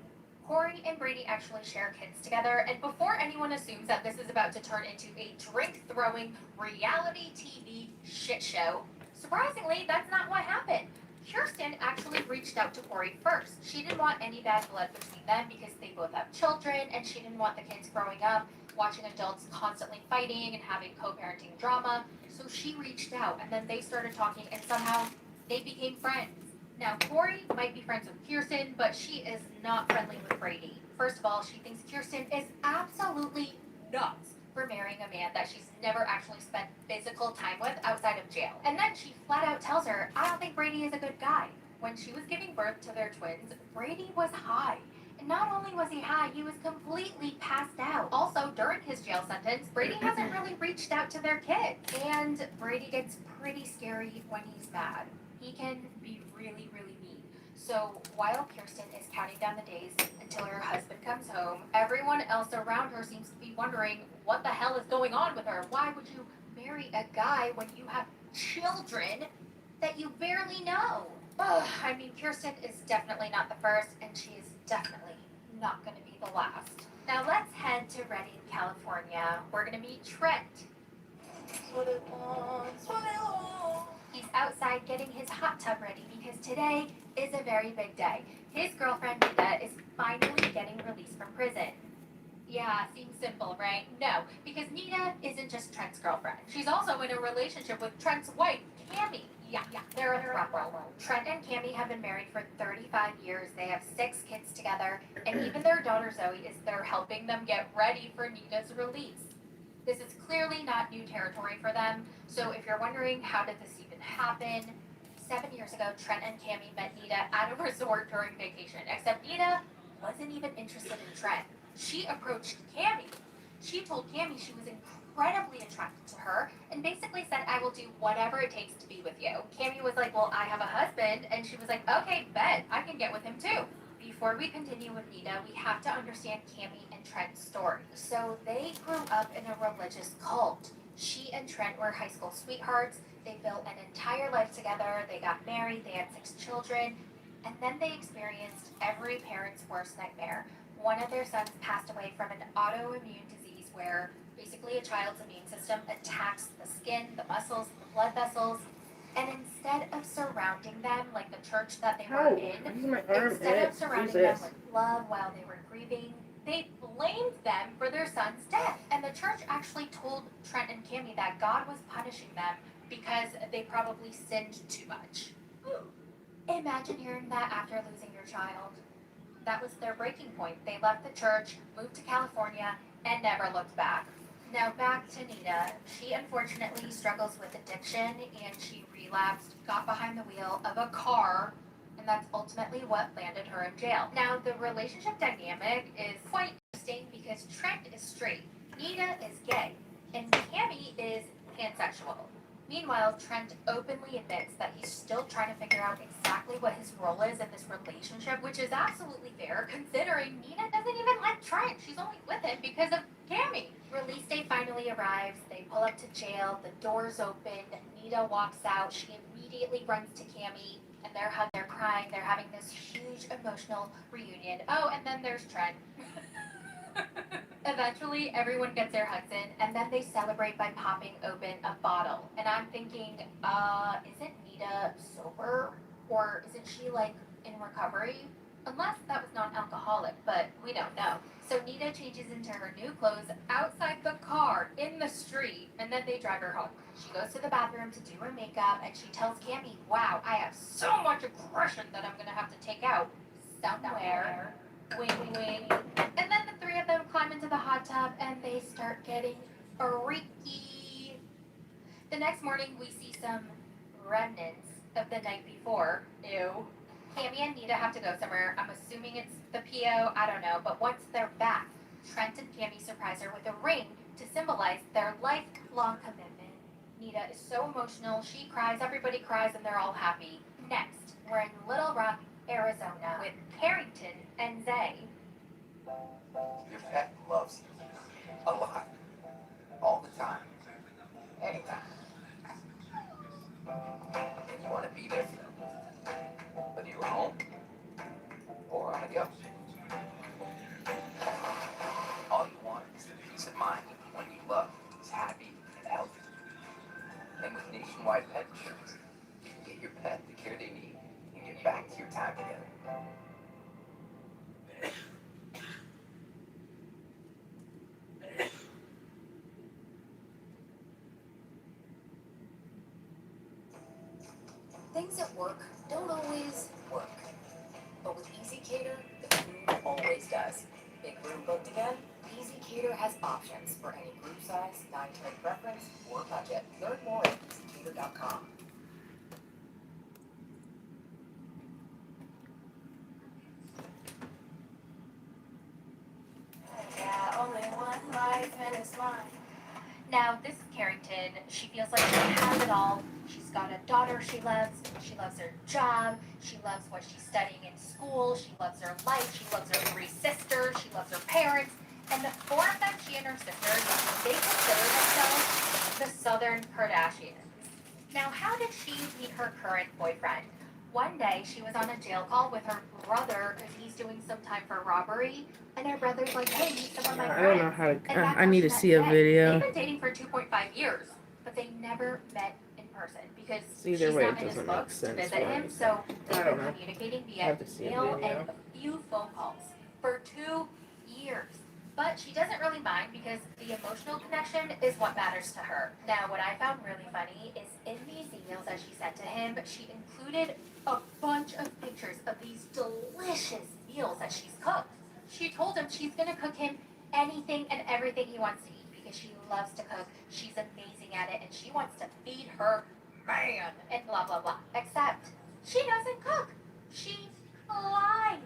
Corey and Brady actually share kids together, and before anyone assumes that this is about to turn into a drink-throwing reality TV shit show, surprisingly, that's not what happened. Kirsten actually reached out to Corey first. She didn't want any bad blood between them because they both have children, and she didn't want the kids growing up watching adults constantly fighting and having co-parenting drama. So she reached out, and then they started talking, and somehow they became friends. Now, Corey might be friends with Kirsten, but she is not friendly with Brady. First of all, she thinks Kirsten is absolutely nuts for marrying a man that she's never actually spent physical time with outside of jail. And then she flat out tells her, I don't think Brady is a good guy. When she was giving birth to their twins, Brady was high. And not only was he high, he was completely passed out. Also, during his jail sentence, Brady hasn't really reached out to their kids. And Brady gets pretty scary when he's mad. He can be really, really mean. So while Kirsten is counting down the days until her husband comes home, everyone else around her seems to be wondering what the hell is going on with her. Why would you marry a guy when you have children that you barely know? Ugh, I mean, Kirsten is definitely not the first, and she is definitely not going to be the last. Now let's head to Redding, California. We're going to meet Trent. He's outside getting his hot tub ready because today is a very big day. His girlfriend Nita is finally getting released from prison. Yeah, seems simple, right? No, because Nita isn't just Trent's girlfriend. She's also in a relationship with Trent's wife, Cammy. Yeah, they're a throuple. Trent and Cammy have been married for 35 years. They have 6 kids together, and even their daughter Zoe is there helping them get ready for Nita's release. This is clearly not new territory for them, so if you're wondering how did this even happen, 7 years ago, Trent and Cammy met Nita at a resort during vacation, except Nita wasn't even interested in Trent. She approached Cammy. She told Cammy she was incredibly attracted to her and basically said, I will do whatever it takes to be with you. Cammy was like, well, I have a husband, and she was like, okay, bet, I can get with him too. Before we continue with Nita, we have to understand Cammy and Trent's story. So they grew up in a religious cult. She and Trent were high school sweethearts. They built an entire life together. They got married. They had 6 children. And then they experienced every parent's worst nightmare. One of their sons passed away from an autoimmune disease where basically a child's immune system attacks the skin, the muscles, the blood vessels. And instead of surrounding them like the church that they were in, instead of surrounding them with love while they were grieving, they blamed them for their son's death. And the church actually told Trent and Cammy that God was punishing them because they probably sinned too much. Imagine hearing that after losing your child. That was their breaking point. They left the church, moved to California, and never looked back. Now back to Nita. She unfortunately struggles with addiction, and she relapsed, got behind the wheel of a car, and that's ultimately what landed her in jail. Now the relationship dynamic is quite interesting because Trent is straight, Nita is gay, and Cammy is pansexual. Meanwhile, Trent openly admits that he's still trying to figure out exactly what his role is in this relationship, which is absolutely fair considering Nina doesn't even like Trent. She's only with him because of Cammy. Release day finally arrives. They pull up to jail. The doors open. Nita walks out. She immediately runs to Cammy, and they're hugging, they're crying. They're having this huge emotional reunion. Oh, and then there's Trent. Eventually, everyone gets their hugs in, and then they celebrate by popping open a bottle. And I'm thinking, isn't Nita sober? Or isn't she, like, in recovery? Unless that was non-alcoholic, but we don't know. So Nita changes into her new clothes outside the car, in the street, and then they drive her home. She goes to the bathroom to do her makeup, and she tells Cammy, wow, I have so much aggression that I'm gonna have to take out somewhere. Wing, wing. And then the 3 of them climb into the hot tub and they start getting freaky. The next morning we see some remnants of the night before. Ew. Cammy and Nita have to go somewhere. I'm assuming it's the PO, I don't know. But once they're back, Trent and Cammy surprise her with a ring to symbolize their lifelong commitment. Nita is so emotional. She cries, everybody cries, and they're all happy. Next, We're in Little Rock, Arizona with Carrington and Zay. Your pet loves you. A lot. All the time. Anytime. And you want to be there for them. Whether you're home or on the go. All you want is the peace of mind when you love is happy and healthy. And with nationwide pet insurance, you can get your pet the care they need and get back to your time together. Things at work don't always work. But with Easy Cater, the food always does. Big room booked again? Easy Cater has options for any group size, dietary preference, or budget. Learn more at easycater.com. Yeah, only one life and it's mine. Now, this is Carrington. She feels like she has it all. She's got a daughter she loves her job, she loves what she's studying in school, she loves her life, she loves her 3 sisters, she loves her parents, and the 4 of them, she and her sisters, they consider themselves the Southern Kardashians. Now, how did she meet her current boyfriend? One day, she was on a jail call with her brother because he's doing some time for robbery, and her brother's like, hey, meet some of my friends. I don't know how to. And that's I how need she to met see a Zay. video. They've been dating for 2.5 years, but they never met in person because Either she's way, not it in his doesn't make books to sense visit for him, me. so they've I been don't know. communicating I via have to see a email video. and a few phone calls for 2 years. But she doesn't really mind because the emotional connection is what matters to her. Now, what I found really funny is in these emails that she sent to him, she included a bunch of pictures of these delicious meals that she's cooked. She told him she's gonna cook him anything and everything he wants to eat because she loves to cook, she's amazing at it, and she wants to feed her man, and blah blah blah. Except she doesn't cook. She lied.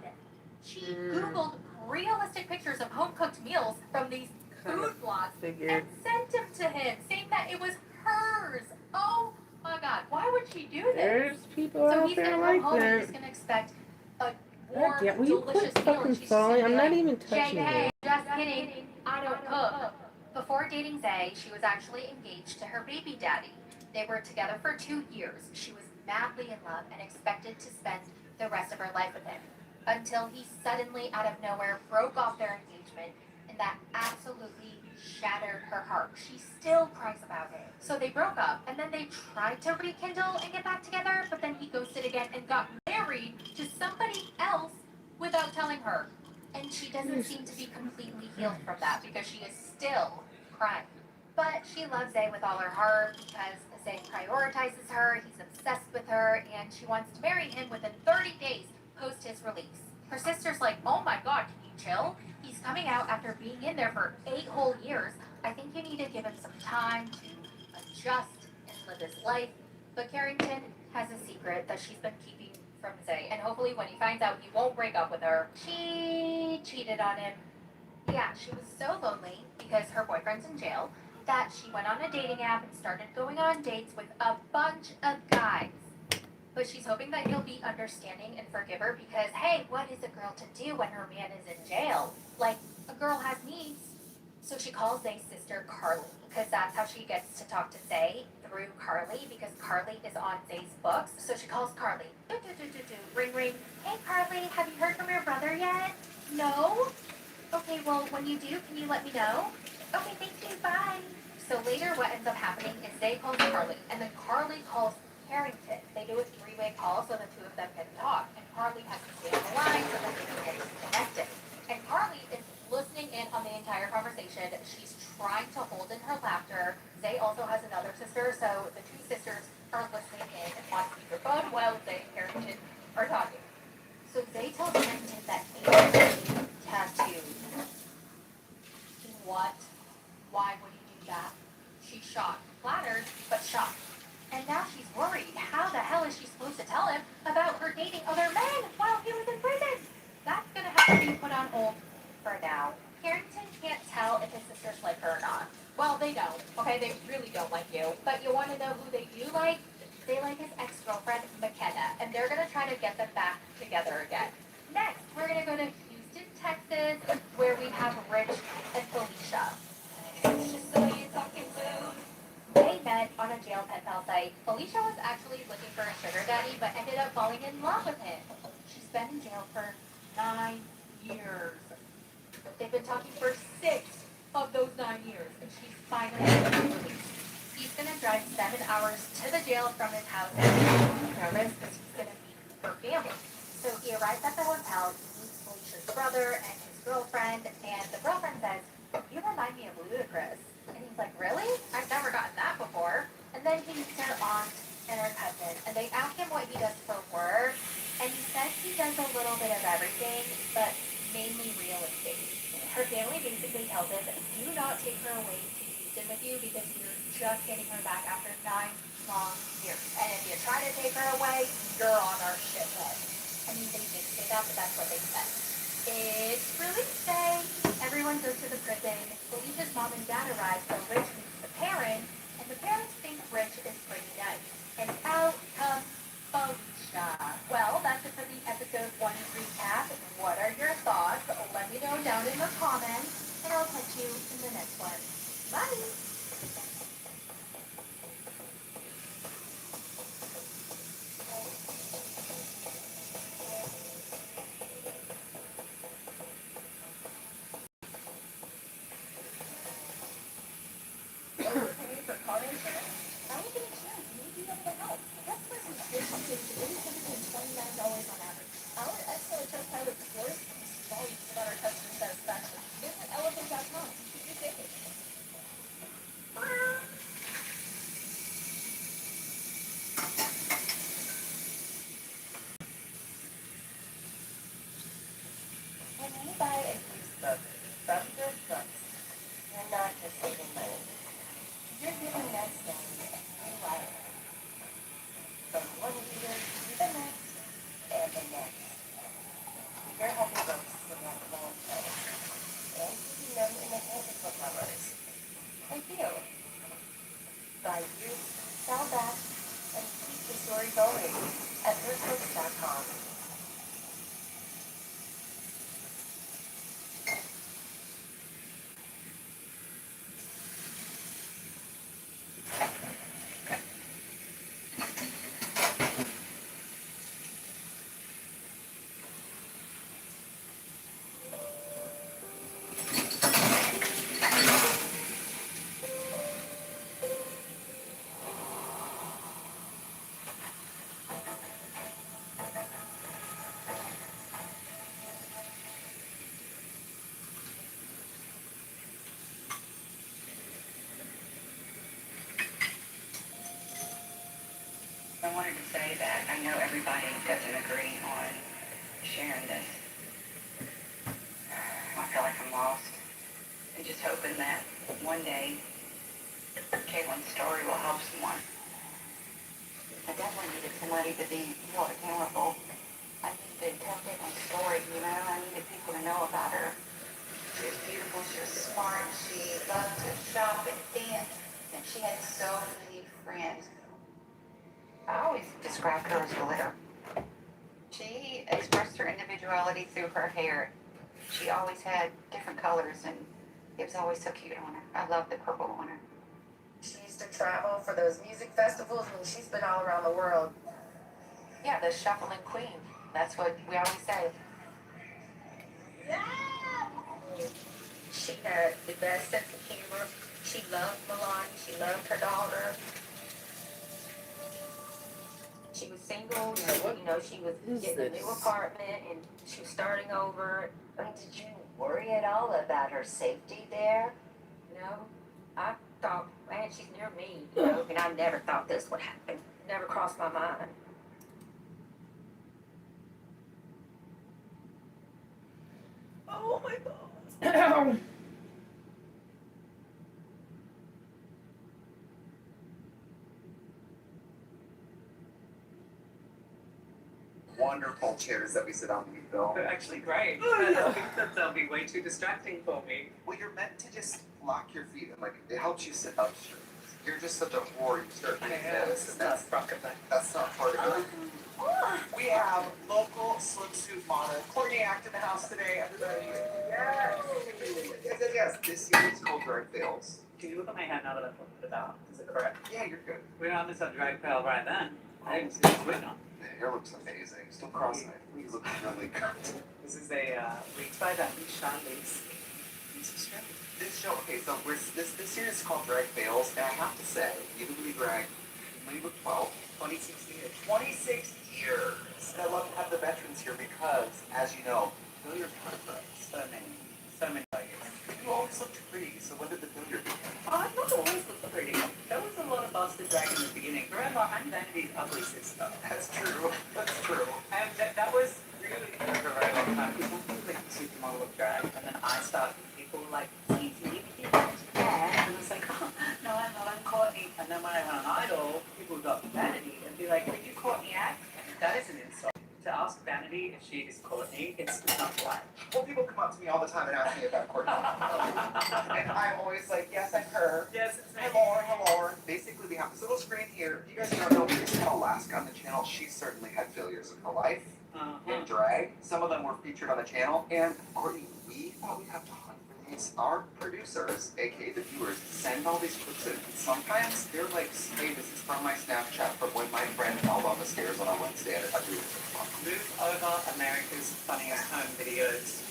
She Googled realistic pictures of home cooked meals from these food blogs Figured. and sent them to him, saying that it was hers. Oh my god, why would she do this? There's people So out he's there gonna like come home and he's that. gonna expect a God warm, damn, will you delicious quit meal, fucking and she's just falling? gonna be I'm not like, even touching JK, you. just kidding, I don't cook. Before dating Zay, she was actually engaged to her baby daddy. They were together for 2 years. She was madly in love and expected to spend the rest of her life with him. Until he suddenly, out of nowhere, broke off their engagement, and that absolutely shattered her heart. She still cries about it. So they broke up, and then they tried to rekindle and get back together, but then he ghosted again and got married to somebody else without telling her. And she doesn't seem to be completely healed from that because she is still crying. But she loves Zay with all her heart because Zay prioritizes her, he's obsessed with her, and she wants to marry him within 30 days post his release. Her sister's like, oh my god, can you chill? He's coming out after being in there for 8 whole years. I think you need to give him some time to adjust and live his life. But Carrington has a secret that she's been keeping from Zay, and hopefully when he finds out, he won't break up with her. She cheated on him. Yeah, she was so lonely because her boyfriend's in jail that she went on a dating app and started going on dates with a bunch of guys. But she's hoping that he'll be understanding and forgive her because, hey, what is a girl to do when her man is in jail? Like, a girl has needs. So she calls Zay's sister Carly because that's how she gets to talk to Zay, through Carly, because Carly is on Zay's books. So she calls Carly. Ring, ring. Hey, Carly, have you heard from your brother yet? No? Okay, well, when you do, can you let me know? Okay, thank you, bye. So later what ends up happening is Zay calls Carly, and then Carly calls Carrington. They do a 3-way call so the 2 of them can talk, and Carly has to stay on the line so that they can get connected. And Carly is listening in on the entire conversation. She's trying to hold in her laughter. Zay also has another sister, so the 2 sisters are listening in on speakerphone while Zay and Carrington are talking. So Zay tells Carrington that he wants a tattoo. What? Why would he do that? She's shocked, flattered, but shocked. And now she's worried. How the hell is she supposed to tell him about her dating other men while he was in prison? That's gonna have to be put on hold for now. Carrington can't tell if his sisters like her or not. Well, they don't. Okay, they really don't like you. But you want to know who they do like? They like his ex-girlfriend, McKenna, and they're gonna try to get them back together again. Next, we're gonna go to Houston, Texas, where we have Rich and Felicia. Just so you talking food. They met on a jail pen pal site. Felicia was actually looking for a sugar daddy, but ended up falling in love with him. She's been in jail for 9 years. They've been talking for 6 of those 9 years, and she's finally been released. He's gonna drive 7 hours to the jail from his house and nervous because he's gonna meet her family. So he arrives at the hotel, he meets Felicia's brother and his girlfriend, and the girlfriend says, "You remind me of Ludacris." And he's like, "Really? I've never gotten that before." And then he meets her aunt and her cousin, and they ask him what he does for work, and he says he does a little bit of everything, but mainly real estate. Her family basically tells him, "Do not take her away to Houston with you because you're just getting her back after 9 long years. And if you try to take her away, you're on our shit list." I mean, they didn't say that, but that's what they said. It's release day. Everyone goes to the prison. Felicia's mom and dad arrive, so Rich meets the parents, and the parents think Rich is pretty nice. And out comes Felicia. Well, that's it for the episode 1 recap. What are your thoughts? Let me know down in the comments, and I'll catch you in the next one. Bye! When you buy a used book from your books, you're not just saving money. You're giving that story a new life. From one reader to the next and the next. You're helping books with that long play. And keeping them in the hands of book lovers. Like you. Buy used, sell back, and keep the story going at thriftbooks.com. I wanted to say that I know everybody doesn't agree on sharing this. I feel like I'm lost. I'm just hoping that one day Caitlin's story will help someone. I definitely needed somebody to be held accountable. I needed to tell Caitlin's story, you know? I needed people to know about her. She was beautiful, she was smart, she loved to shop and dance, and she had so many friends. I always described her as glitter. She expressed her individuality through her hair. She always had different colors, and it was always so cute on her. I love the purple on her. She used to travel for those music festivals. I mean, she's been all around the world. Yeah, the shuffling queen. That's what we always say. Yeah! She had the best sense of humor. She loved Melania. She loved her daughter. She was single, you know, she was getting a new apartment and she was starting over. I mean, did you worry at all about her safety there? No, I thought, man, she's near me, you know, and I never thought this would happen. Never crossed my mind. Oh my God. Ow. Wonderful chairs that we sit on when you film. They're actually great. Oh, But yeah. I think that they'll be way too distracting for me. Well, you're meant to just lock your feet and like it helps you sit up straight. you're just such a whore, you start reading this, and that's not part of it. We have local swimsuit model Courtney Act in the house today, everybody. Yes. This year is called Drag Fails. Can you look at my hand now that I flipped it out? Is it correct? Yeah, you're good. We were on this drag fail right then. I didn't see this written on. The hair looks amazing. Still cross-eyed. You look really good. This is a Weeks by Diamond Sean Leaks. This show, okay, so this series is called Drag Fails, and I have to say, even when we drag, when we were 12, 26 years. 26 years. And I love to have the veterans here because, as you know, billiard contracts. So many years. You always looked pretty, so when did the billiard begin? I've not always looked pretty. There was a lot of busted drag in the beginning. Remember, I'm Vanity's ugly sister. That's true. That's true. And that was really for a very long time. Because some people like the supermodel of drag, and then I started, people were like, Cece, you got hair. And I was like, oh, no, I'm not, I'm Courtney. And then when I went on Idol, people would go up to Vanity and be like, did you Courtney act? And that is an insult. To ask Vanity if she is Courtney, it's not right. Well, people come up to me all the time and ask me about Courtney. And I'm always like, yes, I'm her. Yes, it's me. Hello. Basically, we have this little screen here. You guys don't know, we just had Alaska on the channel. She certainly had failures in her life. In drag. Some of them were featured on the channel. And Courtney, we thought we'd have to hunt for these. Our producers, aka the viewers, send all these clips in. And sometimes they're like, hey, this is from my Snapchat from when my friend fell down the stairs on a Wednesday and I agree with it. Move over America's Funniest Home Videos.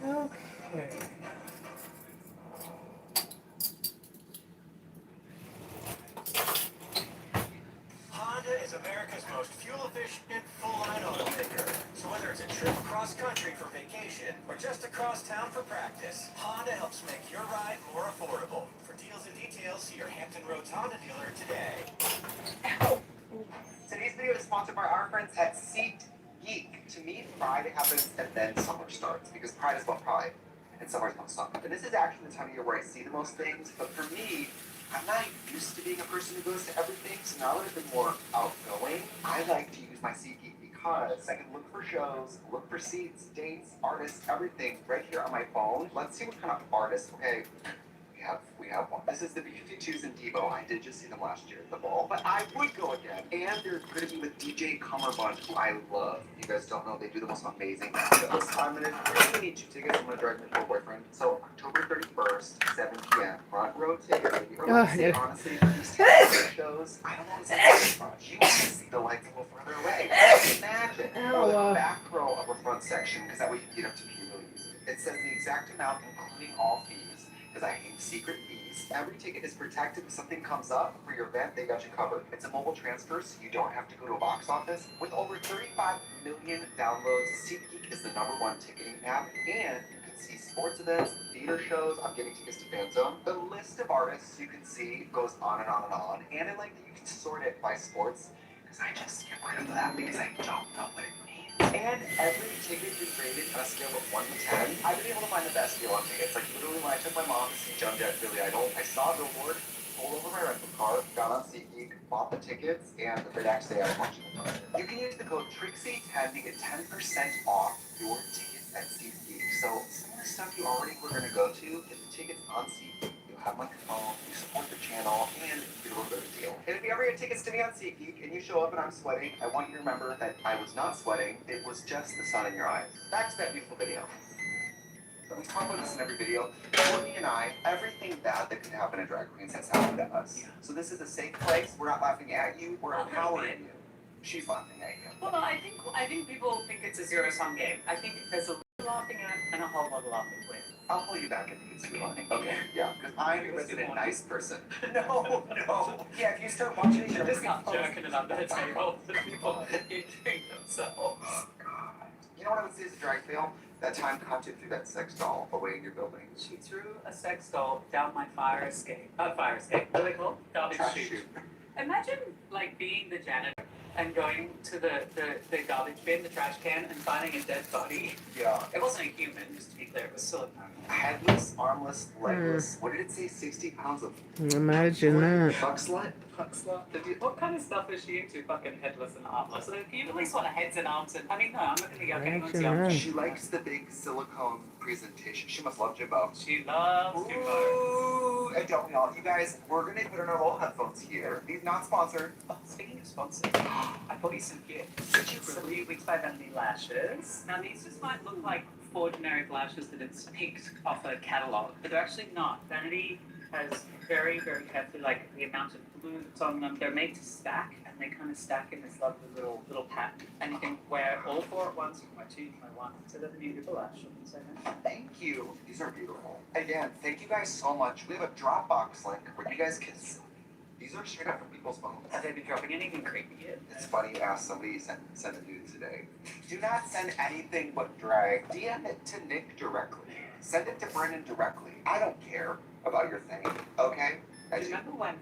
Okay. Honda is America's most fuel-efficient, full-line automaker. So whether it's a trip cross-country for vacation or just across town for practice, Honda helps make your ride more affordable. For deals and details, see your Hampton Roads Honda dealer today. Ow! Today's video is sponsored by our friends at SeatGeek. To me, Pride happens and then summer starts because Pride is about Pride and summer is about summer. And this is actually the time of year where I see the most things, but for me, I'm not used to being a person who goes to everything, so now that I've been more outgoing, I like to use my SeatGeek because I can look for shows, look for seats, dates, artists, everything right here on my phone. Let's see what kind of artists, okay, we have one. This is the B-52s in Devo. I did just see them last year at the ball, but I would go again. And they're going to be with DJ Cummerbund, who I love. If you guys don't know, they do the most amazing shows. I'm going to really need 2 tickets. I'm going to drive my poor boyfriend. So October 31st, 7 p.m. Front row ticket. Honestly, for these shows, I don't want to see the front. You want to see the lights a little further away. Imagine. Or the back row of a front section, because that way you can get up to P really easy. It says the exact amount, including all fees. Because I hate secret fees. Every ticket is protected. If something comes up for your event, they got you covered. It's a mobile transfer, so you don't have to go to a box office. With over 35 million downloads, SeatGeek is the #1 ticketing app, and you can see sports events, theater shows. I'm getting tickets to Fan Zone. The list of artists you can see goes on and on and on, and I like that you can sort it by sports, because I just get rid of that because I don't know what it means. And every ticket is rated on a scale of 1 to 10. I've been able to find the best deal on tickets. Like literally when I took my mom to see Joan Jett Billy Idol, I saw a billboard, pulled over my rental car, got on SeatGeek, bought the tickets, and the next day I was watching the car. You can use the code TRIXIE10 to get 10% off your tickets at SeatGeek. So some of the stuff you already were going to go to, get the tickets on SeatGeek. Have my phone, you support the channel, and you get a little bit of a deal. And if you ever get tickets to me on SeatGeek and you show up and I'm sweating, I want you to remember that I was not sweating, it was just the sun in your eyes. Back to that beautiful video. But we talk about this in every video. Courtney and I, everything bad that could happen to drag queens has happened to us. So this is a safe place. We're not laughing at you, we're empowering you. She's laughing at you. Well, I think people think it's a zero-sum game. I think there's a little laughing at and a whole lot of laughing with. I'll pull you back if you can see laughing. Okay, yeah, because I'm a resident nice person. No. Yeah, if you start watching You're just not jerking it under the table for people eating themselves. You know what I would say is a drag fail? That time Katya threw that sex doll away in your building. She threw a sex doll down my fire escape. Not fire escape. What do they call it? Garbage Trash chute. chute. Imagine like being the janitor and going to the garbage bin, the trash can, and finding a dead body. Yeah. It wasn't a human, just to be clear. It was silicone. Headless, armless, legless. What did it say? 60 pounds of Imagine that. fuck slut? Fuck slut. What kind of stuff is she into? Fucking headless and armless. So you at least want a heads and arms and. I mean, no, I'm not gonna yuck anyone's Imagine yum. that. She likes the big silicone presentation. She must love Jimbo. She loves Jimbo. Ooh, and don't we all? You guys, we're gonna put in our little headphones here. These not sponsored. Oh, speaking of sponsors, I bought you some gifts. Did you really? Weeks by Vanity lashes. Now these just might look like 4 generic lashes that it's picked off a catalog, but they're actually not. Vanity has very, very carefully, like the amount of glue that's on them. They're made to stack, and they kind of stack in this lovely little pattern. And you can wear all 4 at once. You can wear 2, you can wear 1. So they're the beautiful lash ones, I know. Thank you. These are beautiful. Again, thank you guys so much. We have a Dropbox link where you guys can. These are straight up from people's phones. Have they been dropping anything creepy yet? It's funny you asked somebody to send a nude today. Do not send anything but drag. DM it to Nick directly. Send it to Brennan directly. I don't care about your thing, okay? Do you remember when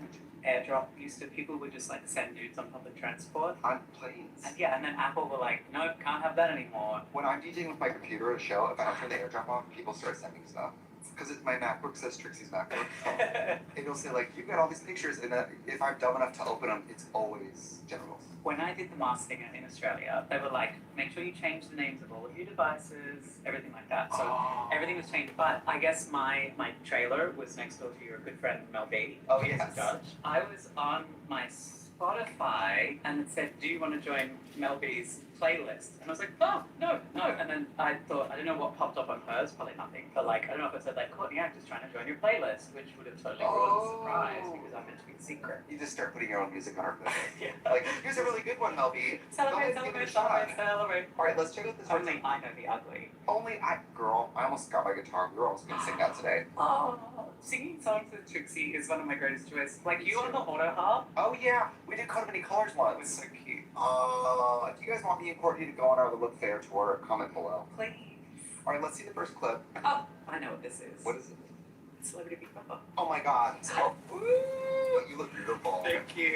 AirDrop used to, people would just like send nudes on public transport? On planes. And yeah, and then Apple were like, nope, can't have that anymore. When I'm DJing with my computer at a show, if I don't turn the AirDrop off, people start sending stuff. Because my MacBook says Trixie's MacBook. And it'll say like, you've got all these pictures, and if I'm dumb enough to open them, it's always genitals. When I did the Mars Singer in Australia, they were like, make sure you change the names of all of your devices, everything like that. So everything was changed. But I guess my trailer was next door to your good friend Mel B. Oh, yes. Judge. I was on my Spotify and it said, do you want to join Mel B's playlist? And I was like, oh, no. And then I thought, I don't know what popped up on hers, probably nothing. But like, I don't know if it said like, Courtney, I'm just trying to join your playlist, which would have totally ruined the surprise because I'm meant to be secret. You just start putting your own music on our playlist. Yeah. Like, here's a really good one, Mel B. Celebrate, Go ahead and give it a celebrate, shot. celebrate. All right, let's check out this one. Only I know the ugly. Girl, I almost got my guitar. We were almost going to sing that today. Oh, singing songs with Trixie is one of my greatest joys. Like you on the auto harp. Oh, yeah. We did Coat of Many Colors once. It was so cute. If you guys want me and Courtney to go on our Look Fair tour, comment below. Please. All right, let's see the first clip. Oh, I know what this is. What is it? Celebrity Big Brother. Oh my God. Ooh, you look beautiful. Thank you.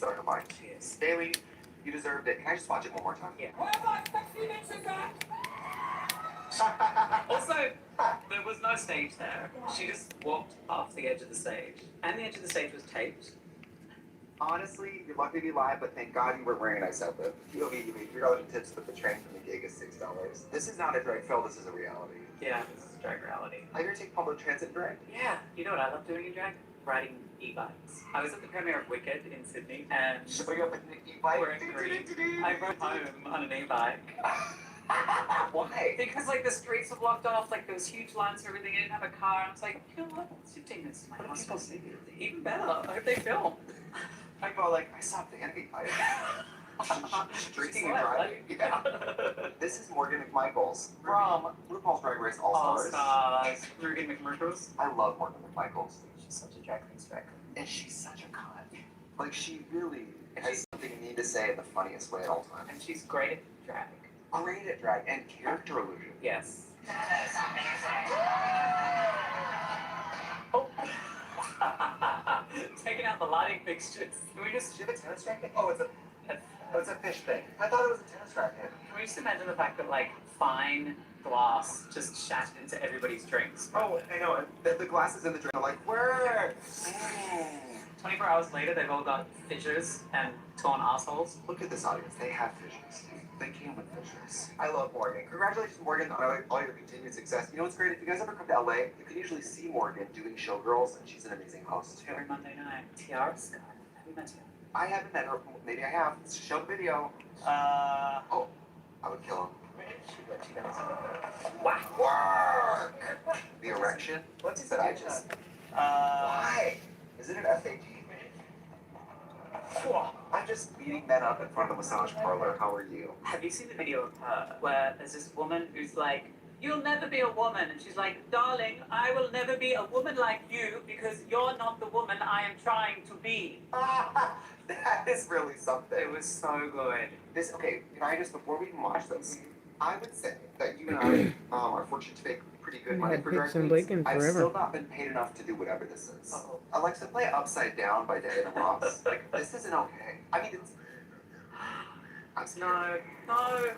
star of mine. Cheers. Bailey, you deserved it. Can I just watch it one more time? Yeah. Also, there was no stage there. She just walked off the edge of the stage, and the edge of the stage was taped. Honestly, you're lucky to be live, but thank God you were wearing a nice outfit. POV, you made $3 in tips, but the train from the gig is $6. This is not a drag film, this is a reality. Yeah, this is drag reality. Have you ever taken public transit in drag? Yeah, you know what I love doing in drag? Riding e-bikes. I was at the premiere of Wicked in Sydney, and Showing up in an e-bike? wearing green. I rode home on an e-bike. Why? Because like the streets were blocked off, like there was huge lines for everything. I didn't have a car, and I was like, you know what? It's 15 minutes to my house. People see you. Even better. I hope they film. I go like, I saw the enemy fight. Streets and What? driving. Yeah. This is Morgan McMichaels from RuPaul's Drag Race All All Stars. Stars. Rugen McMurtros. I love Morgan McMichaels. She's such a drag queen drag queen. And she's such a cunt. Like, she really has something you need to say in the funniest way at all times. And she's great at drag. Great at drag and character illusion. Yes. Oh. Taking out the lighting fixtures. Can we just Do you have a tennis racket? Oh, it's a fish thing. I thought it was a tennis racket. Can we just imagine the fact that like fine glass just shattered into everybody's drinks? Oh, I know. The glasses in the drink are like, where? 24 hours later, they've all got fissures and torn assholes. Look at this audience. They have fissures. They came with fissures. I love Morgan. Congratulations, Morgan, on all your continued success. You know what's great? If you guys ever come to LA, you can usually see Morgan doing Showgirls, and she's an amazing host. Every Monday night. Tiara Scott. Have you met Tiara? I haven't met her. Maybe I have. Show the video. Oh, I would kill him. She does. Wow. Work. The erection. What's that? I just. Why? Is it an FAG? I'm just beating men up in front of the massage parlor. How are you? Have you seen the video of her where there's this woman who's like, you'll never be a woman, and she's like, darling, I will never be a woman like you because you're not the woman I am trying to be. That is really something. It was so good. Okay, can I just, before we even watch this, I would say that you and I are fortunate to make pretty good I money had for Pix drag and queens. bacon I've forever. still not been paid enough to do whatever this is. Uh-oh. Alexa, play Upside Down by Diana Ross. Like, this isn't okay. I mean, it's... I'm scared. No.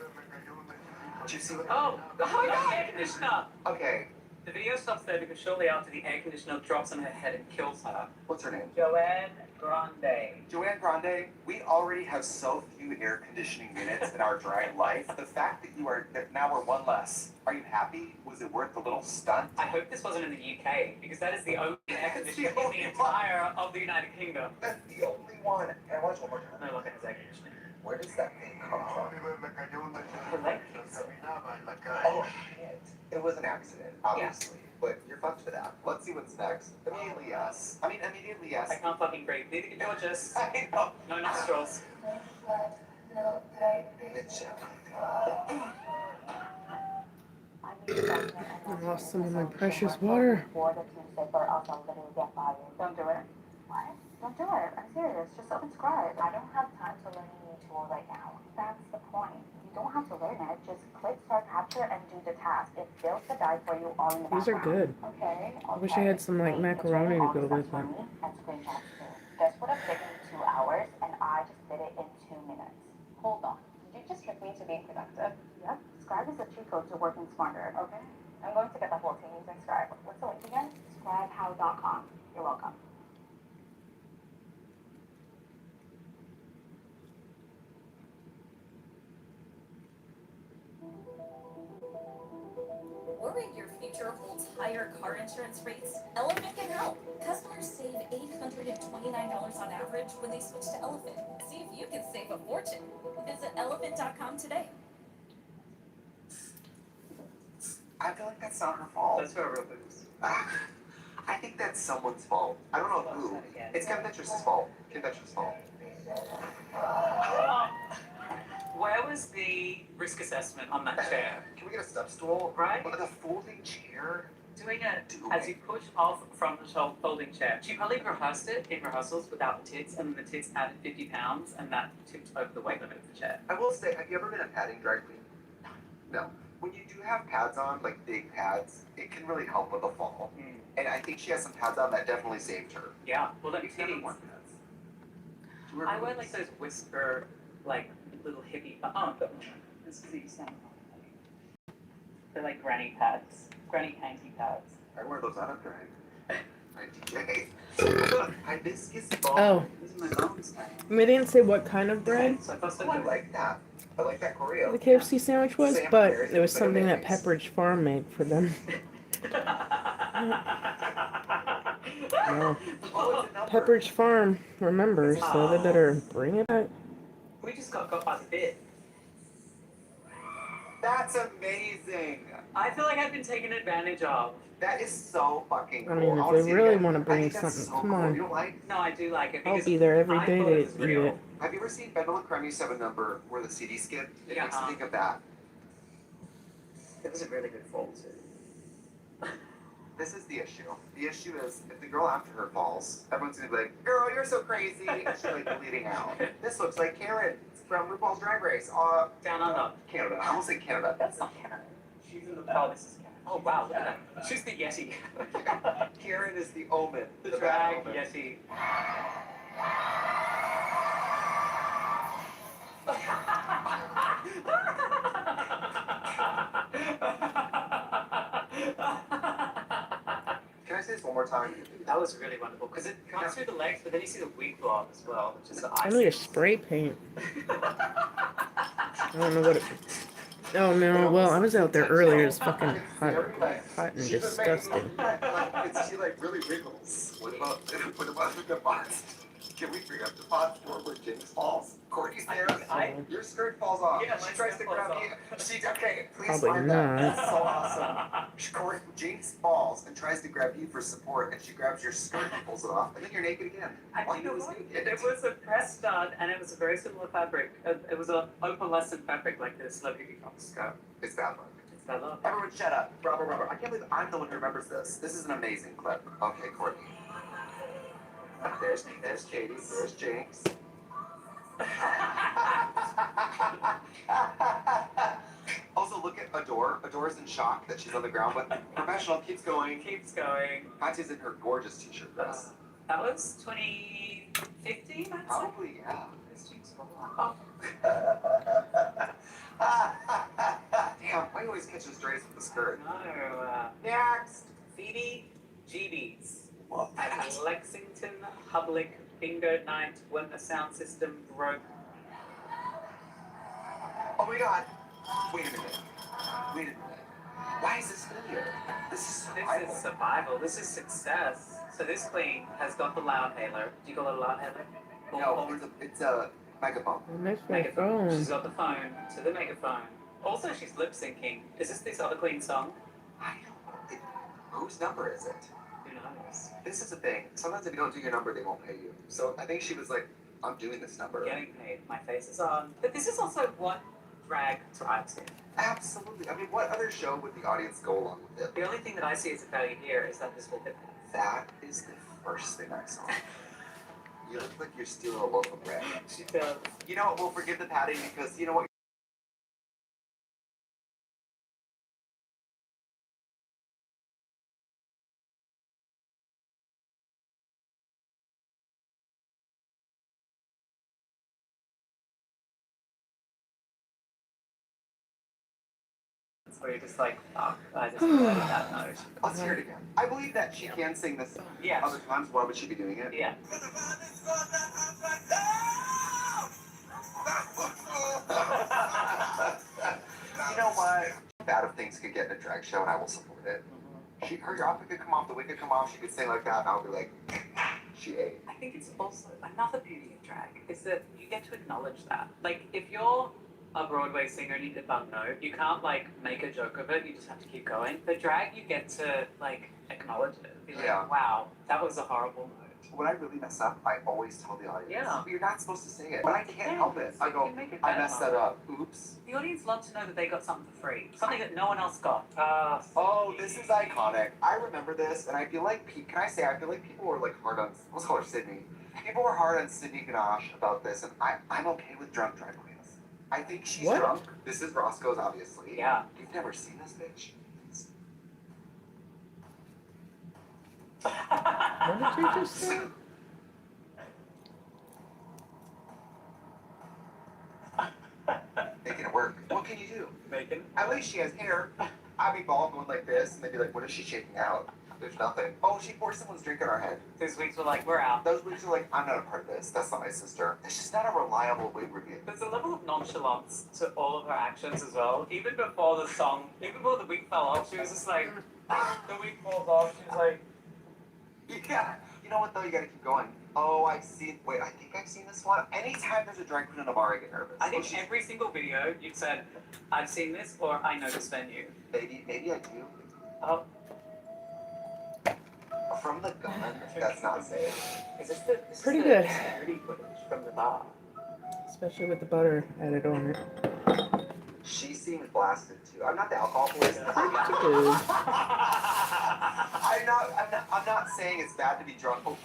Did you see what... Oh my god, air conditioner. Okay, The video stops there because shortly after the air conditioner drops on her head and kills her. what's her name? Joanne Grande. Joanne Grande, we already have so few air conditioning units in our drag life. The fact that now we're one less. Are you happy? Was it worth the little stunt? I hope this wasn't in the UK because that is the only air It's conditioner the in only the entire of the United Kingdom. That's the only one. Can I watch one more time? No, look at his air conditioning. Where does that thing come from? Her leg keeps it. Oh shit. It was an accident, obviously. But you're fucked for that. Let's see what's next. Immediately yes. Immediately yes. I can't fucking breathe. Neither can Georges. I know. No nostrils. It's I lost some of my precious water. Don't do it. What? Don't do it. I'm serious. Just unsubscribe. I don't have time to learn a new tool right now. That's the point. You don't have to learn it. Just click start capture and do the task. It fills the guide for you all in the These are background. good. Okay. I wish I had some like macaroni to go with them. And screenshots too. This would have taken me 2 hours, and I just did it in 2 minutes. Hold on. Did you just trick me to being productive? Yep. Scribe is a cheat code to working smarter. Okay. I'm going to get the whole team using Scribe. What's the link again? Scribehow.com. You're welcome. Worried your future holds higher car insurance rates? Elephant can help. Customers save $829 on average when they switch to Elephant. See if you can save a fortune. Visit elephant.com today. I feel like that's not her fault. That's her real boobs. I think that's someone's fault. I don't know who. It's Kim Petras' fault. Kim Petras' fault. Where was the risk assessment on that chair? Can we get a step stool? Right? What, the folding chair? Doing it as you push off from the folding chair. She probably rehearsed it in rehearsals without the tits, and then the tits added 50 pounds, and that tipped over the weight limit of the chair. I will say, have you ever been a padding drag queen? No. When you do have pads on, like big pads, it can really help with a fall. And I think she has some pads on that definitely saved her. Yeah, well, let me You've tell never you. worn pads. I wear like those whisper, like little hippie. Oh, this is these sound. They're like granny pads, granny panty pads. I wear those out of drag. I DJ. Hibiscus ball. Oh. These are my mom's hands. We didn't say what kind of bread So I thought Oh, I like that. I like that choreo. the KFC sandwich was, Sam but Harris it was better something that mayonnaise. Pepperidge Farm made for them. No. Oh, it's a number. Pepperidge Farm remembers, so they better bring it back. We just got by the bit. That's amazing. I feel like I've been taken advantage of. That is so fucking cool. I mean, if wanna they see it really again. want to I bring think that's something, so come cool. on. You don't like? No, I do like it I'll because be there every I day thought to it was eat real. it. Have you ever seen Bendel Creme used to have a number where the CD skipped? It Yeah. makes me think of that. It was a really good fall too. This is the issue. The issue is if the girl after her falls, everyone's gonna be like, "Girl, you're so crazy." And she's like bleeding out. This looks like Karen from RuPaul's Drag Race. Down under. Canada. I almost said Canada. That's not Canada. She's in the oh, this is Canada. Oh wow, look at that. She's the Yeti. Karen is the omen. The bad drag omen. Yeti. Can I say this one more time? That was really wonderful because it comes through the legs, but then you see the wig blow up as well, which is the I icing. need a spray paint. I don't know what it. Oh no! Well, I was out there earlier. It's fucking hot and disgusting. She like really wiggles. What about the box? Can we bring up the box for where Jinx falls? Courtney's there. Your skirt falls off. Yeah, she my tries skirt to falls grab off. you. She okay. Please Probably find that. not. That's so awesome. Jinx falls and tries to grab you for support, and she grabs your skirt and pulls it off, and then you're naked again. I Why think it you was, always naked? it was a press stud, and it was a very similar fabric. It was a opalescent fabric like this, like a skirt. It's bad luck. It's that love. Everyone shut up. Robert. I can't believe I'm the one who remembers this. This is an amazing clip. Okay, Courtney. There's Katie. There's Jinx. Also, look at Adore. Adore's in shock that she's on the ground, but professional keeps going. Keeps going. Patsy's in her gorgeous t-shirt dress. That was 2015, I'd say. Probably, yeah. This Jinx oh. Damn, why you always catch the strays with the skirt? No. Next, Phoebe GBs. What? At Lexington Public Bingo Night when the sound system broke. Oh my god. Wait a minute. Why is this video? This is survival. This is survival. This is success. So this queen has got the loud hailer. Do you call it a loud hailer? No, it's a megaphone. That's my Megaphone. phone. She's got the phone to the megaphone. Also, she's lip syncing. Is this other queen song? I don't know. Whose number is it? Who knows? This is the thing. Sometimes if you don't do your number, they won't pay you. So I think she was like, I'm doing this number. Getting paid. My face is on. But this is also what drag thrives in. Absolutely. I mean, what other show would the audience go along with it? The only thing that I see as a value here is that this will hit them. That is the first thing I saw. You look like you're stealing a loaf of bread. She does. You know what? We'll forgive the padding because you know what? Where you're just like, oh, I just forgot that note. Let's hear it again. I believe that she can sing this Yeah. other times. Why would she be doing it? Yeah. You know what? Bad if things could get in a drag show, and I will support it. Her outfit could come off, the wig could come off, she could sing like that, and I'll be like, she ate. I think it's also another beauty of drag is that you get to acknowledge that. Like, if you're a Broadway singer and you did that note, you can't like make a joke of it. You just have to keep going. But drag, you get to like acknowledge it. Be like, Yeah. Wow, that was a horrible note. When I really mess up, I always tell the audience, Yeah. you're not supposed to say it. But I can't help it. I go, You make it I better. messed that up. Oops. The audience loves to know that they got something for free, something that no one else got. Oh, this is iconic. I remember this, and I feel like, can I say, I feel like people were like hard on, let's call her Sydney. People were hard on Sydney Ganache about this, and I'm okay with drunk drag queens. I think she's What? drunk. This is Roscoe's, obviously. Yeah. You've never seen this bitch. What did you just say? can you do? Bacon. At least she has hair. I'd be bald going like this, and they'd be like, what is she shaking out? There's nothing. Oh, she poured someone's drink in our head. Those weeks were like, we're out. Those weeks are like, I'm not a part of this. That's not my sister. It's just not a reliable wig review. There's a level of nonchalance to all of her actions as well. Even before the song, even before the wig fell off, she was just like, the wig falls off, she was like, Yeah. You know what though? You gotta keep going. Oh, I see. Wait, I think I've seen this one. Anytime there's a drag queen in a bar, I get nervous. I think every single video you've said, I've seen this or I know this venue. Maybe I do. Oh, From the gun, that's not safe. is this the Pretty good. security footage from the bar? Especially with the butter added on it. She seems blasted too. I'm not the alcohol police. Dude. I'm not saying it's bad to be drunk. Oh,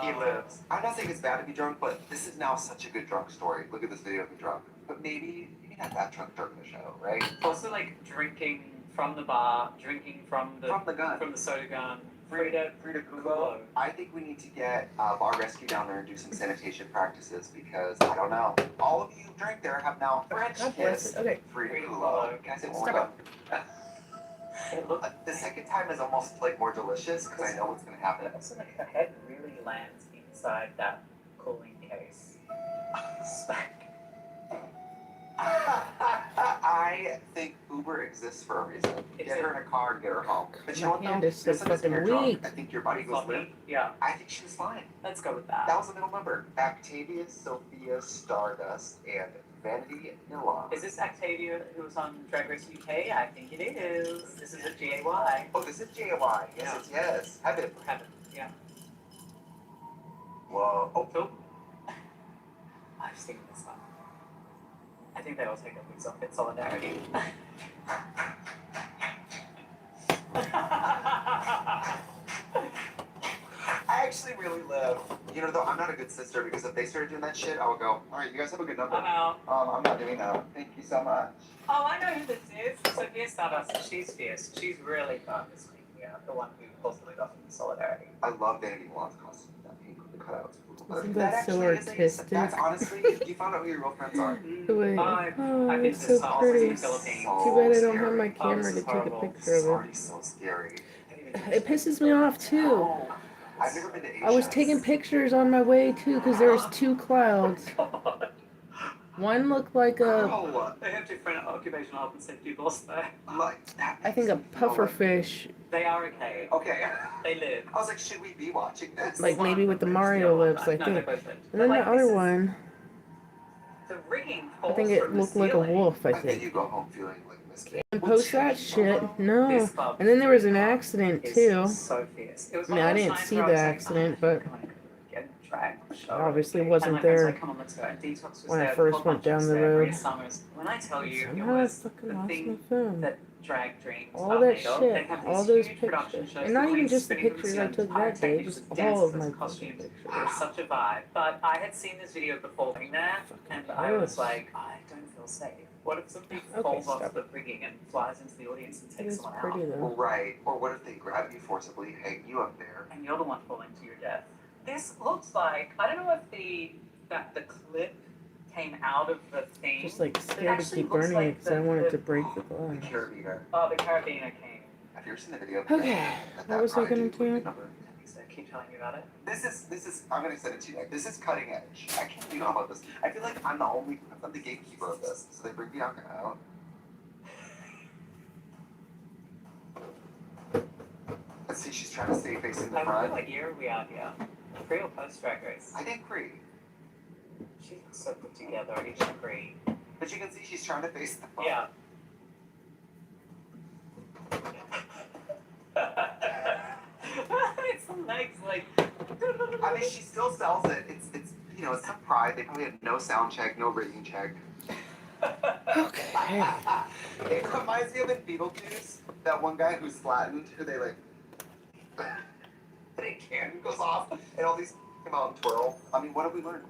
he lives. I'm not saying it's bad to be drunk, but this is now such a good drunk story. Look at this video of me drunk. But maybe not that drunk during the show, right? Also like drinking from the bar, drinking from the gun. From the soda gun. Frida Kulo. I think we need to get Bar Rescue down there and do some sanitation practices because I don't know. All of you who drink there have now French God bless kissed it. Okay. Frida Kulo. Can I say one more time? The second time is almost like more delicious because I know what's gonna happen. Also like her head really lands inside that cooling case. I think Uber exists for a reason. Get her in a car and get her home. But you know what My hand though? is so Just like this fucking when you're drunk, weak. I think your body goes limp. Yeah, I think she was fine. let's go with that. That was the middle number. Octavia, Sophia, Stardust, and Vanity Milan. Is this Octavia who was on Drag Race UK? I think it is. This is a GAY. Oh, this is JY. Yes, Yeah. it's yes. Heaven. Heaven, yeah. Whoa. Oh, Phil? I've seen this one. I think they all take their wigs off in solidarity. I actually really live. You know, though, I'm not a good sister because if they started doing that shit, I would go, all right, you guys have a good number. I'm out. I'm not doing that. Thank you so much. Oh, I know who this is. Sophia Stardust. She's fierce. She's really fun this week. Yeah, the one who pulls the lid off in solidarity. I love Vanity Milan's costume. That pink with the cutouts. Isn't that so artistic? That's honestly, you found out who your real friends are. Wait. I've Oh, been it's to so South pretty. in the Philippines. Too bad I don't have my Oh, camera this to is take a horrible. picture It's of already so scary. it. It pisses me off too. I've never been to Asia. I was taking pictures on my way too because there was two clouds. God. One looked like a, Girl, They have different occupational health and safety laws there. like, that I think a makes me feel puffer like- fish, They are okay. Okay. They live. I was like, should we be watching this? like maybe with the Mario lips, I No, they think. both live. And then But, the like, other this is- one, The rigging I falls think it from the looked like a ceiling. wolf, I I bet think. you go home feeling like a misfit. And post that shit, no. This club And then there was an accident is too. so fierce. It was I mean, one I of those didn't nights see where I the was like, accident, oh, but come on, get a drag show. obviously And wasn't my friends were there like, come on, let's go. And Detox was when I there, first Paul went Bunch was down the there, Maria road. Summers. When I tell you, it Somehow I was fucking the lost my thing phone. that drag dreams All are that made of. They shit, have all these those huge production pictures. shows, And not the even queens just the spinning pictures I themselves, took that day, pyrotechnics, just the all of dancers, my the costumes. pictures. It was such a vibe. But I had seen this video before being there, and I was gross. like, I don't feel safe. What if something Okay, falls off stop the rigging and flies into the audience and It takes is someone pretty out? though. Right. Or what if they grab you forcibly, hang you up there? And you're the one falling to your death. This looks like, I don't know if the clip came out of the thing. Just like It scared to actually keep looks burning like it because I wanted to break the The glass. carabiner. Oh, the carabiner came. Have you ever seen the video? Okay, what was I gonna do? So keep telling me about it. This is, I'm gonna send it to you. Like, this is cutting edge. I can't believe about this. I feel like I'm the gatekeeper of this. So they bring Bianca out. Let's see, she's trying to stay facing the I wonder front. what year we are here. Pre or post Drag Race? I think pre. She looks so put together, each pre. But you can see she's trying to face the front. Yeah. It's the legs, like. I mean, she still sells it. It's you know, it's some pride. They probably had no sound check, no rating check. Okay. It reminds me of in Beetlejuice, that one guy who's flattened, who they like, and a cannon goes off, and all these come out and twirl. I mean, what have we learned?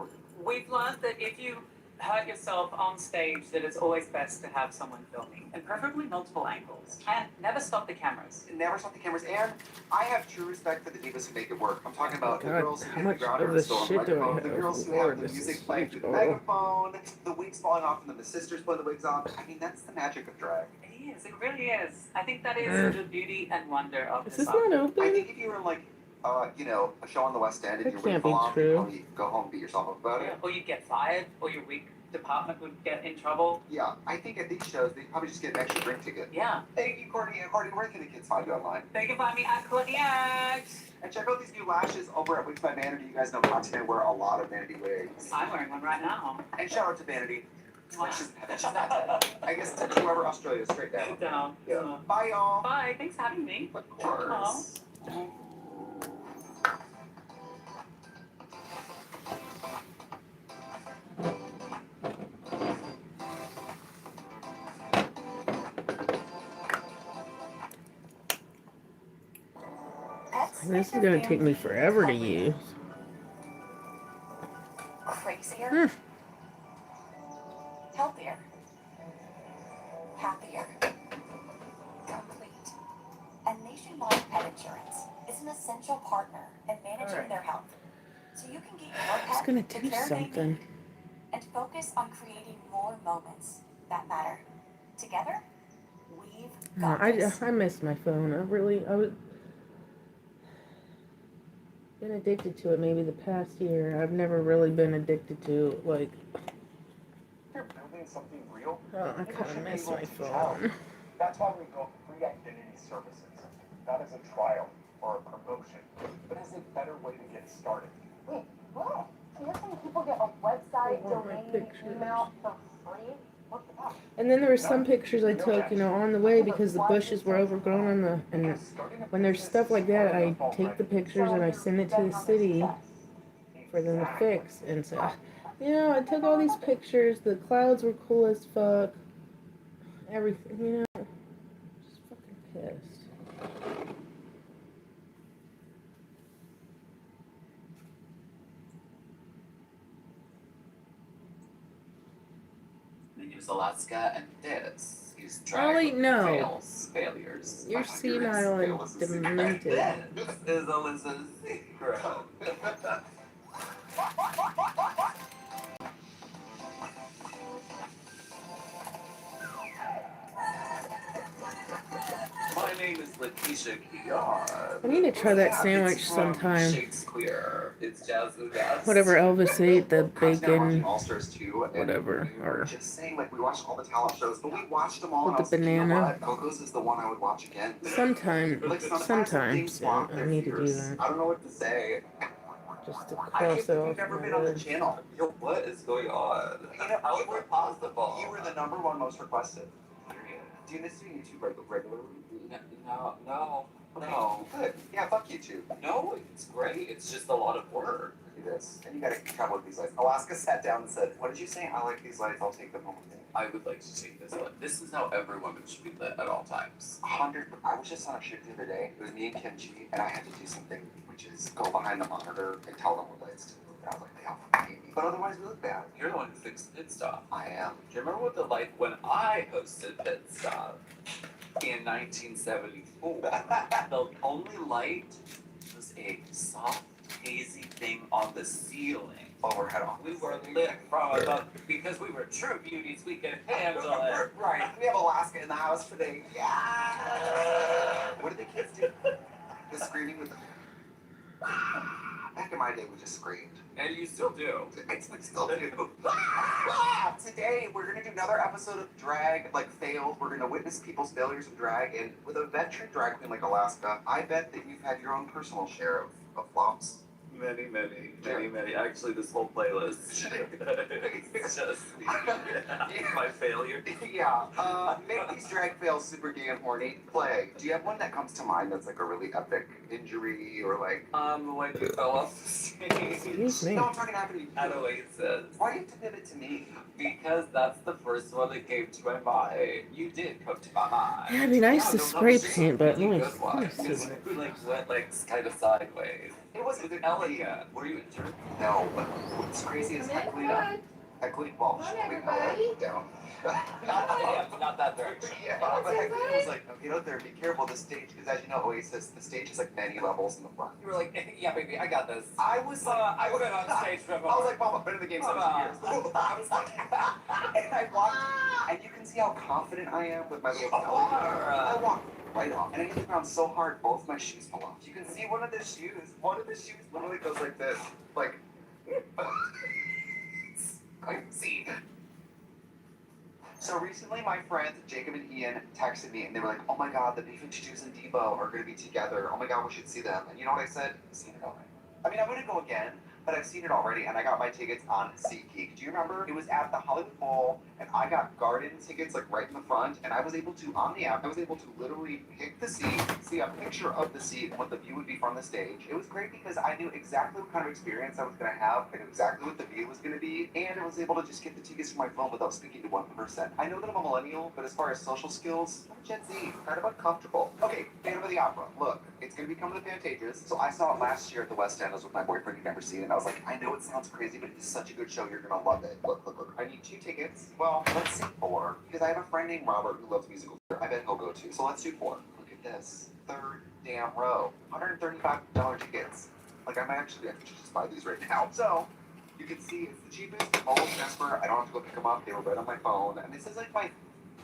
We've learned that if you hurt yourself on stage that it's always best to have someone filming, and preferably multiple angles. And never stop the cameras. Never stop the cameras, and I have true respect for the divas who make it work. I'm talking about the God, girls who how hit the much ground of or this still on shit do I microphone, the have? girls who Lord, have the this music is playing through the huge. megaphone, the wigs falling off, and then the sisters putting the wigs on. I mean, that's the magic of drag. It is, it really is. I think that is the beauty and wonder of Is this this art. not I open? think if you were in like, you know, a show on the West End and That your can't wig be fall off, true. you'd probably go home and beat yourself up about it. Or you'd get fired, or your wig department would get in trouble. Yeah, I think at these shows, they'd probably just get an extra drink ticket. Yeah. Thank you, Courtney. And Courtney, where can the kids find you online? They can find me at Courtney X. And check out these new lashes over at Wigs by Vanity. You guys know Content wear a lot of Vanity wigs. I'm wearing one right now. And shout out to Vanity. I guess to whoever Australia, straight down. Down. Yeah. Bye, y'all. Bye. Thanks for having me. Of course. This is gonna take me forever to use. Crazier, healthier, happier, complete. And Nationwide Pet Insurance is an essential partner in managing their health. So you can get your It's pet gonna the do care they something. need and focus on creating more moments that matter. Together, we've No, got this. I missed my phone. I was been addicted to it maybe the past year. I've never really been addicted to like. You're building something real. Oh, I People kind should of be miss able my to phone. tell. That's why we built free identity services. Not as a trial or a promotion, but as a better way to get started. Wait, what? So you're saying people get a website, I want my domain, pictures. email for free? What the hell? And then there were some pictures I took, you know, on the way because the bushes were overgrown on the. And when there's stuff like that, I take the pictures and I send it to the city for them to fix. And so, you know, I took all these pictures. The clouds were cool as fuck. Everything, you know, just fucking pissed. Use Alaska and this. Use Ollie, no. failures. You're senile and demented. This is Alyssa's secret. My name is Letitia Kiar. I need to try that sandwich sometime. Shakespeare. It's Jasmine Gas. Whatever Elvis ate, the Watching bacon, All Stars 2, and whatever, we were or just saying, like, we watched all the talent shows, but we watched them all, with and I the was like, you know banana. what? Coco's is the one I would watch again. Sometime, Like, sometimes sometime things soon. swamp I their need to do fears. that. I don't know what to say. Just to I cross can't it believe off you've never my been on the list. channel. Yo, what is going on? You know, How is it possible? You were the #1 most requested. Do you miss doing YouTube regularly? No. Good. Yeah, fuck YouTube. No, it's great. It's just a lot of work. Do this. And you gotta travel with these lights. Alaska sat down and said, what did you say? I like these lights, I'll take them home with me. I would like to take this one. This is how every woman should be lit at all times. 100. I was just on a shoot the other day. It was me and Kimchi, and I had to do something, which is go behind the monitor and tell them what lights to move. And I was like, they all fucking hate me. But otherwise, we look bad. You're the one who fixed Pit Stop. I am. Do you remember what the light when I hosted Pit Stop in 1974? The only light was a soft, hazy thing on the ceiling. Overhead on. We were lit from above because we were true beauties. We could handle it. Right. We have Alaska in the house today. Yeah. What did the kids do? The screaming with the. Back in my day, we just screamed. And you still do. We still do. Today, we're going to do another episode of Drag, like failed. We're going to witness people's failures of drag. And with a veteran drag queen like Alaska, I bet that you've had your own personal share of flops. Many. Actually, this whole playlist. It's just my failure. Yeah. Make these drag fails super damn horny. Play. Do you have one that comes to mind that's like a really epic injury or like? When you fell off the stage. Excuse me. No, I'm talking happening. At Oasis. Why do you have to pivot to me? Because that's the first one that came to my mind. You did come to my mind. Yeah, it'd be nice to No, spray it's just paint, but really nice. good one. Nice. It's like went like kind of sideways. It wasn't Elegant. Were you injured? No, but what's crazy is I Including well, down. Not that direction. Yeah, but I was like, okay, out there, be careful. The stage, because as you know, Oasis, the stage is like many levels in the front. You were like, yeah, baby, I got this. I was like, I've been on stage before. I was like, Mama, been in the game 17 years. I was like, and I walked, and you can see how confident I am with my little belly. I walked right off, and I hit the ground so hard, both my shoes fell off. You can see one of the shoes literally goes like this, like. I see. So recently, my friends Jacob and Ian texted me, and they were like, "Oh my God, the Beef and Stews and Debo are going to be together. Oh my God, we should see them." And you know what I said? I've seen it already. I mean, I'm going to go again, but I've seen it already, and I got my tickets on SeatGeek. Do you remember? It was at the Hollywood Bowl, and I got garden tickets like right in the front, and I was able to, on the app, I was able to literally pick the seat, see a picture of the seat and what the view would be from the stage. It was great because I knew exactly what kind of experience I was going to have, I knew exactly what the view was going to be, and I was able to just get the tickets from my phone without speaking to one person. I know that I'm a millennial, but as far as social skills, I'm Gen Z, kind of uncomfortable. Okay, Phantom of the Opera. Look, it's going to be coming to Pantages, so I saw it last year at the West End. I was with my boyfriend who'd never seen it, and I was like, I know it sounds crazy, but it's such a good show, you're going to love it. Look. I need 2 tickets. Well, let's say 4, because I have a friend named Robert who loves musical theater. I bet he'll go too. So let's do 4. Look at this. 3rd damn row. $135 tickets. Like, I might actually have to just buy these right now. So, you can see it's the cheapest, almost Vesper. I don't have to go pick them up. They were right on my phone. And this is like my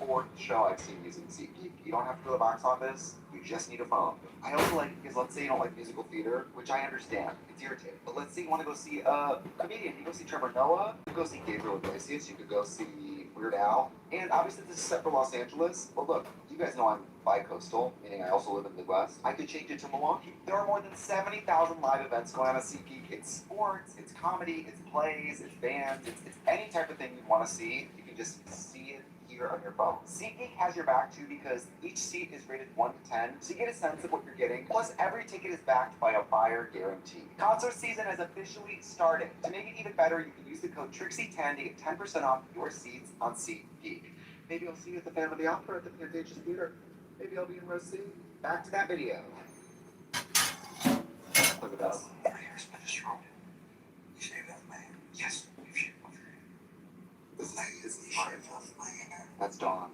4th show I've seen using SeatGeek. You don't have to go to the box office. You just need a phone. I also like, because let's say you don't like musical theater, which I understand. It's irritating. But let's say you want to go see a comedian. You go see Trevor Noah. You could go see Gabriel Iglesias. You could go see Weird Al. And obviously this is set for Los Angeles. But look, you guys know I'm bi-coastal, meaning I also live in the Midwest. I could change it to Milwaukee. There are more than 70,000 live events going on at SeatGeek. It's sports, it's comedy, it's plays, it's bands, it's any type of thing you want to see. You can just see it here on your phone. SeatGeek has your back too because each seat is rated 1 to 10, so you get a sense of what you're getting. Plus, every ticket is backed by a buyer guarantee. Concert season has officially started. To make it even better, you can use the code Trixie10 to get 10% off your seats on SeatGeek. Maybe I'll see you at the Phantom of the Opera at the Pantages Theater. Maybe I'll be in row C. Back to that video. Look at this. Here's my destroyed. You saved that man. Yes, you should. This thing is That's Dawn.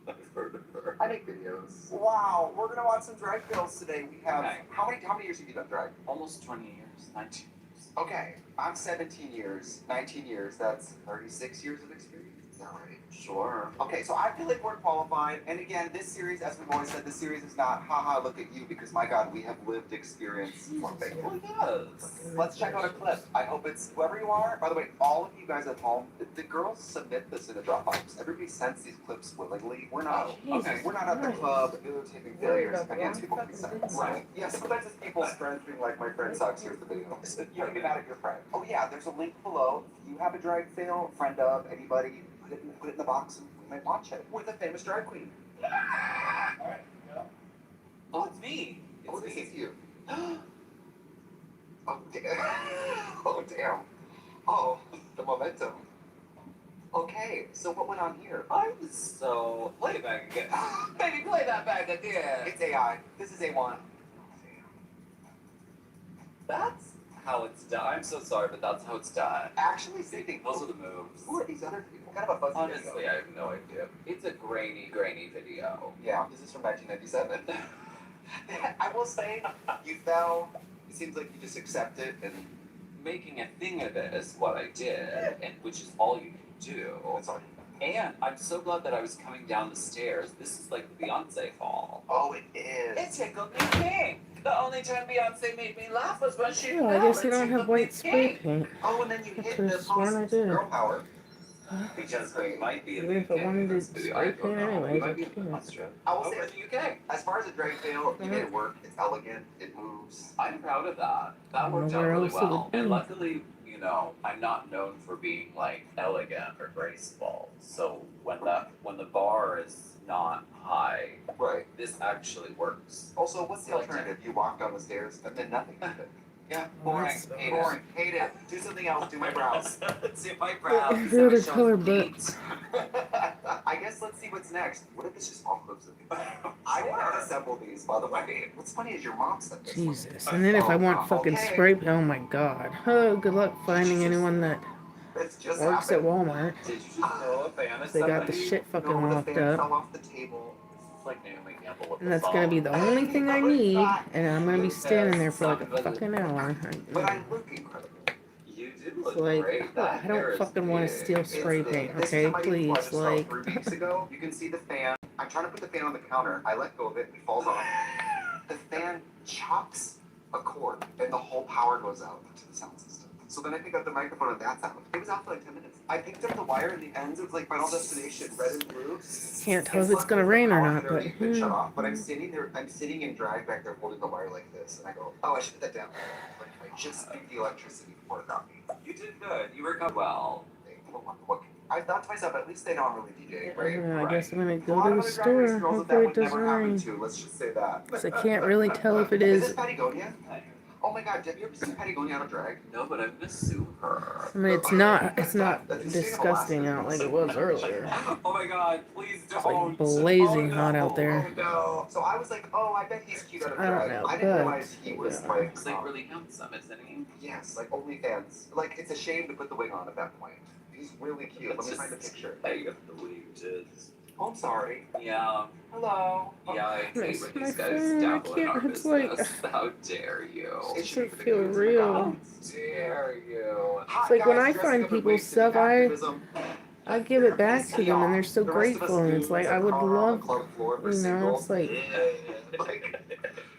I've heard of her. I make videos. Wow, we're gonna watch some drag films today. We have how many years have you done drag? Almost 20 years, 19 years. Okay, I'm 17 years, 19 years. That's 36 years of experience. Is that right? Sure. Okay, so I feel like we're qualified. And again, this series, as we've always said, this series is not haha look at you because my God, we have lived experience. Well, yes. Let's check out a clip. I hope it's whoever you are. By the way, all of you guys at home, the girls submit this in a Dropbox. Everybody sends these clips willingly. We're not. Okay. We're not at the club videotaping failures against people consent. Right. Yeah, sometimes it's people's friends being like, my friend sucks, here's the video. You can be mad at your friend. Oh yeah, there's a link below. If you have a drag fail, friend of, anybody, put it in the box and we might watch it. With a famous drag queen. Alright, go. Oh, it's me. Oh, this is you. Oh, damn. Oh, damn. Oh, the momentum. Okay, so what went on here? Play it back again. Baby, play that back again. It's AI. This is A1. That's how it's done. I'm so sorry, but that's how it's done. Actually, sitting. Those are the moves. Who are these other people? Kind of a fuzzy Honestly, video. I have no idea. It's a grainy video. Yeah, this is from 1997. I will say, you fell. It seems like you just accept it and Making a thing of it is what I did, and which is all you can do. that's all. And I'm so glad that I was coming down the stairs. This is like the Beyonce fall. Oh, it is. It tickled me pink. The only time Beyonce made me laugh was when she Oh, I fell. guess you It don't have tickled white me spray pink. paint. Oh, and then you I hit could've the sworn I post did. girl power. Because we might be in Even the if I UK. wanted to Let's do the spray iPhone paint now. anyways, We I might be in can't. Australia. I will Over say, in the UK. as far as a drag fail, you made it work. It's elegant. It moves. I'm proud of that. I That don't worked know out where really else it well. would be. And luckily, you know, I'm not known for being like elegant or graceful. So when the bar is not high, Right. this actually works. Also, what's the alternative? You walk down the stairs and then nothing happened. Yeah, boring. That's Hate boring. Hate it. Do something else. Do my brows. See my brows. If you had a color book. I guess let's see what's next. What if it's just all clips of me? I didn't assemble these, by the way. What's funny is your mom said this. Jesus. And then if I want fucking spray paint, oh my God. Oh, good luck finding anyone that It's just Works at happened. Walmart. Did you just throw a fan at They got the somebody? shit fucking No, the locked fan up. fell off the table. It's like Naomi Campbell with And the that's gonna be the phone. only thing I No, it's need. not. And I'm gonna be standing there for like a fucking hour. But I look incredible. You do It's look like, great. That I hair don't is fucking want to big. steal It's spray big. paint, This okay? is my Please, just fell like. 3 weeks ago. You can see the fan. I'm trying to put the fan on the counter. I let go of it. It falls off. The fan chops a cord, and the whole power goes out to the sound system. So then I pick up the microphone, and that's out. It was out for like 10 minutes. I picked up the wire, and the ends. It was like Final Destination, red and blue. Can't tell if it's gonna rain or not, but. Been shut off. But I'm sitting there. I'm sitting in drag back there, holding the wire like this, and I go, "Oh, I should put that down." Like I just beat the electricity before it got me. You did good. You recovered well. I thought to myself, at least they know I'm really DJing, right? I guess I'm gonna A go lot to of the other drag store. race girls that Hopefully it would never doesn't happen rain. to. Let's just say that. 'Cause I can't really tell if it Is is. this Patagonia? Oh my God, have you ever seen Patagonia out of drag? No, but I'm gonna sue her. I mean, it's not disgusting out like it was earlier. Oh my God, please don't. It's like blazing hot out there. Oh no. So I was like, oh, I bet he's cute out of I don't drag. know, I didn't but, realize he was yeah. like, He's like really handsome, isn't he? yes, like OnlyFans. Like, it's a shame to put the wig on at that point. He's really cute. Let me find the picture. I have to believe just. Oh, I'm sorry. Yeah. Hello. Yeah, I hate It's when my these guys phone, I dabble in our can't- it's like- business. How dare you? It It should be doesn't the feel news. real. How Dare you? It's like when I find people's stuff, I give it back to them, and they're so grateful. And it's like I would love, you know, it's like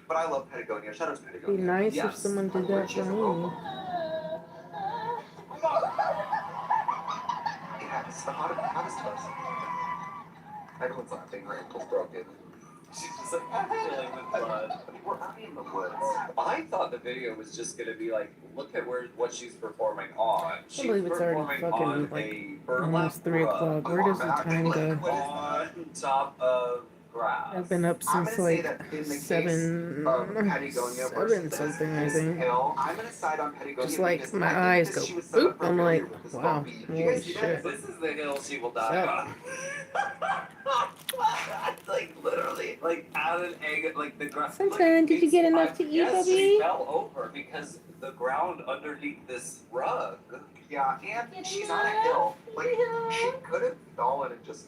But I love Patagonia. Shout out to it'd be Patagonia. nice if Yes. someone did that for me. It happens to the hottest of us. Everyone's laughing, her ankle's broken. She's just like, I'm feeling the blood. We're out in the woods. I thought the video was just gonna be like, look at what she's performing on. She's believe it's already performing fucking, on like, a burlap Almost 3 rug o'clock. Where does the time go? on top of grass. I've been up I'm since gonna say like that in the case 7 of Patagonia versus something, I this think. hill, I'm gonna side on Patagonia. Just like because my I think eyes this go, she was set up boop, for I'm failure like, with this wow, bumpy. Did you holy guys see that? shit. This is the hill she will die Shut on. Like literally, like at an egg, like the ground. Sunshine, did you get enough to eat, yes, Bubby? she fell over because the ground underneath this rug. Yeah, and she's on a hill. Like, she could have fallen and just.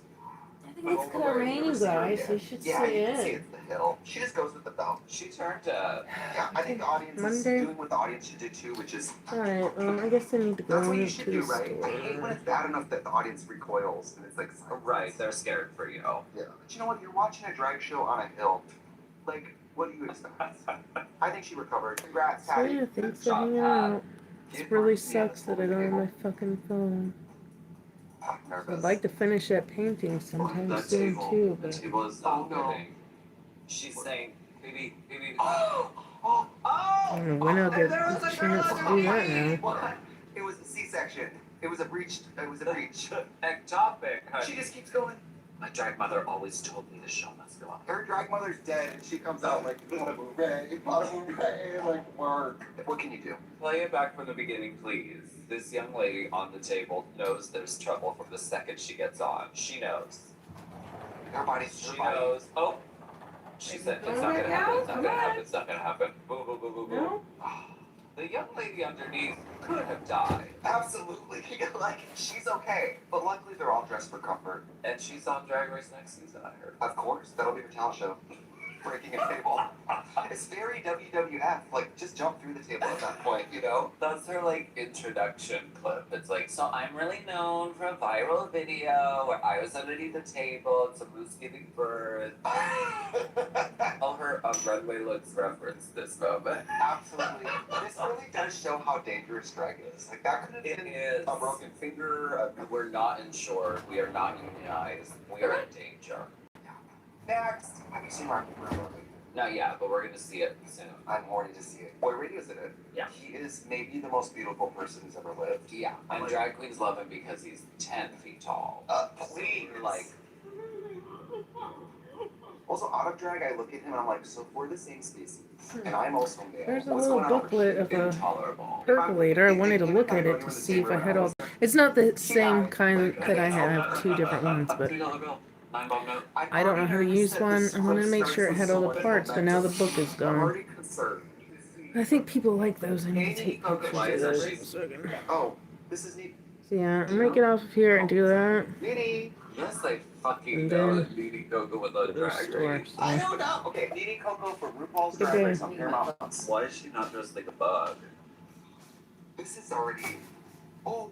I think it's gonna rain, you guys. You should see Yeah, you can see it. it's the hill. She just goes with the belt. She turned Yeah, I think the audience is Monday. doing what the audience should do too, which is. Alright, I guess I need to go That's what you into should the do, right? I hate when store. it's bad enough that the audience recoils and it's like. right. They're scared for you. Yeah. But you know what? You're watching a drag show on a hill. Like, what do you expect? I think she recovered. Congrats, So Patty. yeah, thanks for hanging out. It really sucks that I don't have my fucking phone. I'd like to finish that painting sometime The soon table, too, the but table is Oh, not no. fitting. She's saying, baby. Oh! I don't know when I'll get a chance to do that now. What? It was a C-section. It was a breach. Ectopic. She just keeps going. My drag mother always told me the show must go on. Her drag mother's dead, and she comes out like, bada hooray, like, work. What can you do? Play it back from the beginning, please. This young lady on the table knows there's trouble from the second she gets on. She knows. Her body's She knows. Oh! She said it's not gonna happen, it's not gonna happen, it's not gonna happen. Boo, boo, boo, boo, boo. The young lady underneath could have died. Absolutely. Like, she's okay. But luckily, they're all dressed for comfort. And she's on Drag Race next season, I heard. Of course. That'll be her talent show. Breaking a table. It's very WWF. Like, just jump through the table at that point, you know? That's her, like, introduction clip. It's like, so I'm really known for a viral video where I was underneath the table and some moose giving birth. All her runway looks reference this moment. Absolutely. This really does show how dangerous drag is. Like, that could have It been is. a broken finger. We're not insured. We are not unionized. We are in danger. Next. Have you seen Marky Mark? Not yet, but we're gonna see it soon. I'm horny to see it. Boy Radio's in it. Yeah. He is maybe the most beautiful person who's ever lived. Yeah, and drag queens love him because he's 10 feet tall. Please. Like, Also, out of drag, I look at him and I'm like, so we're the same species. And I'm also male. There's a What's little going on with booklet you? of a intolerable. percolator. I wanted to look at it to see if I had all. It's not the same kind that I have, 2 different ones, but $3 bill. 9 bomb note. I don't know how to use one. I wanted to make sure it had all the parts, but now the book is I'm gone. already concerned. I think people like those. I need to take pictures Why is of that those. she's- Oh, this is neat. So yeah, I'm gonna get off of here and do that. Didi. Yes, I fucking And know then- that Didi Coco would love Go to the Drag store, Race. so. I don't know. Okay, Didi Coco for RuPaul's Good Drag day. Race on Paramount Plus. Why is she not dressed like a bug? This is already. Oh.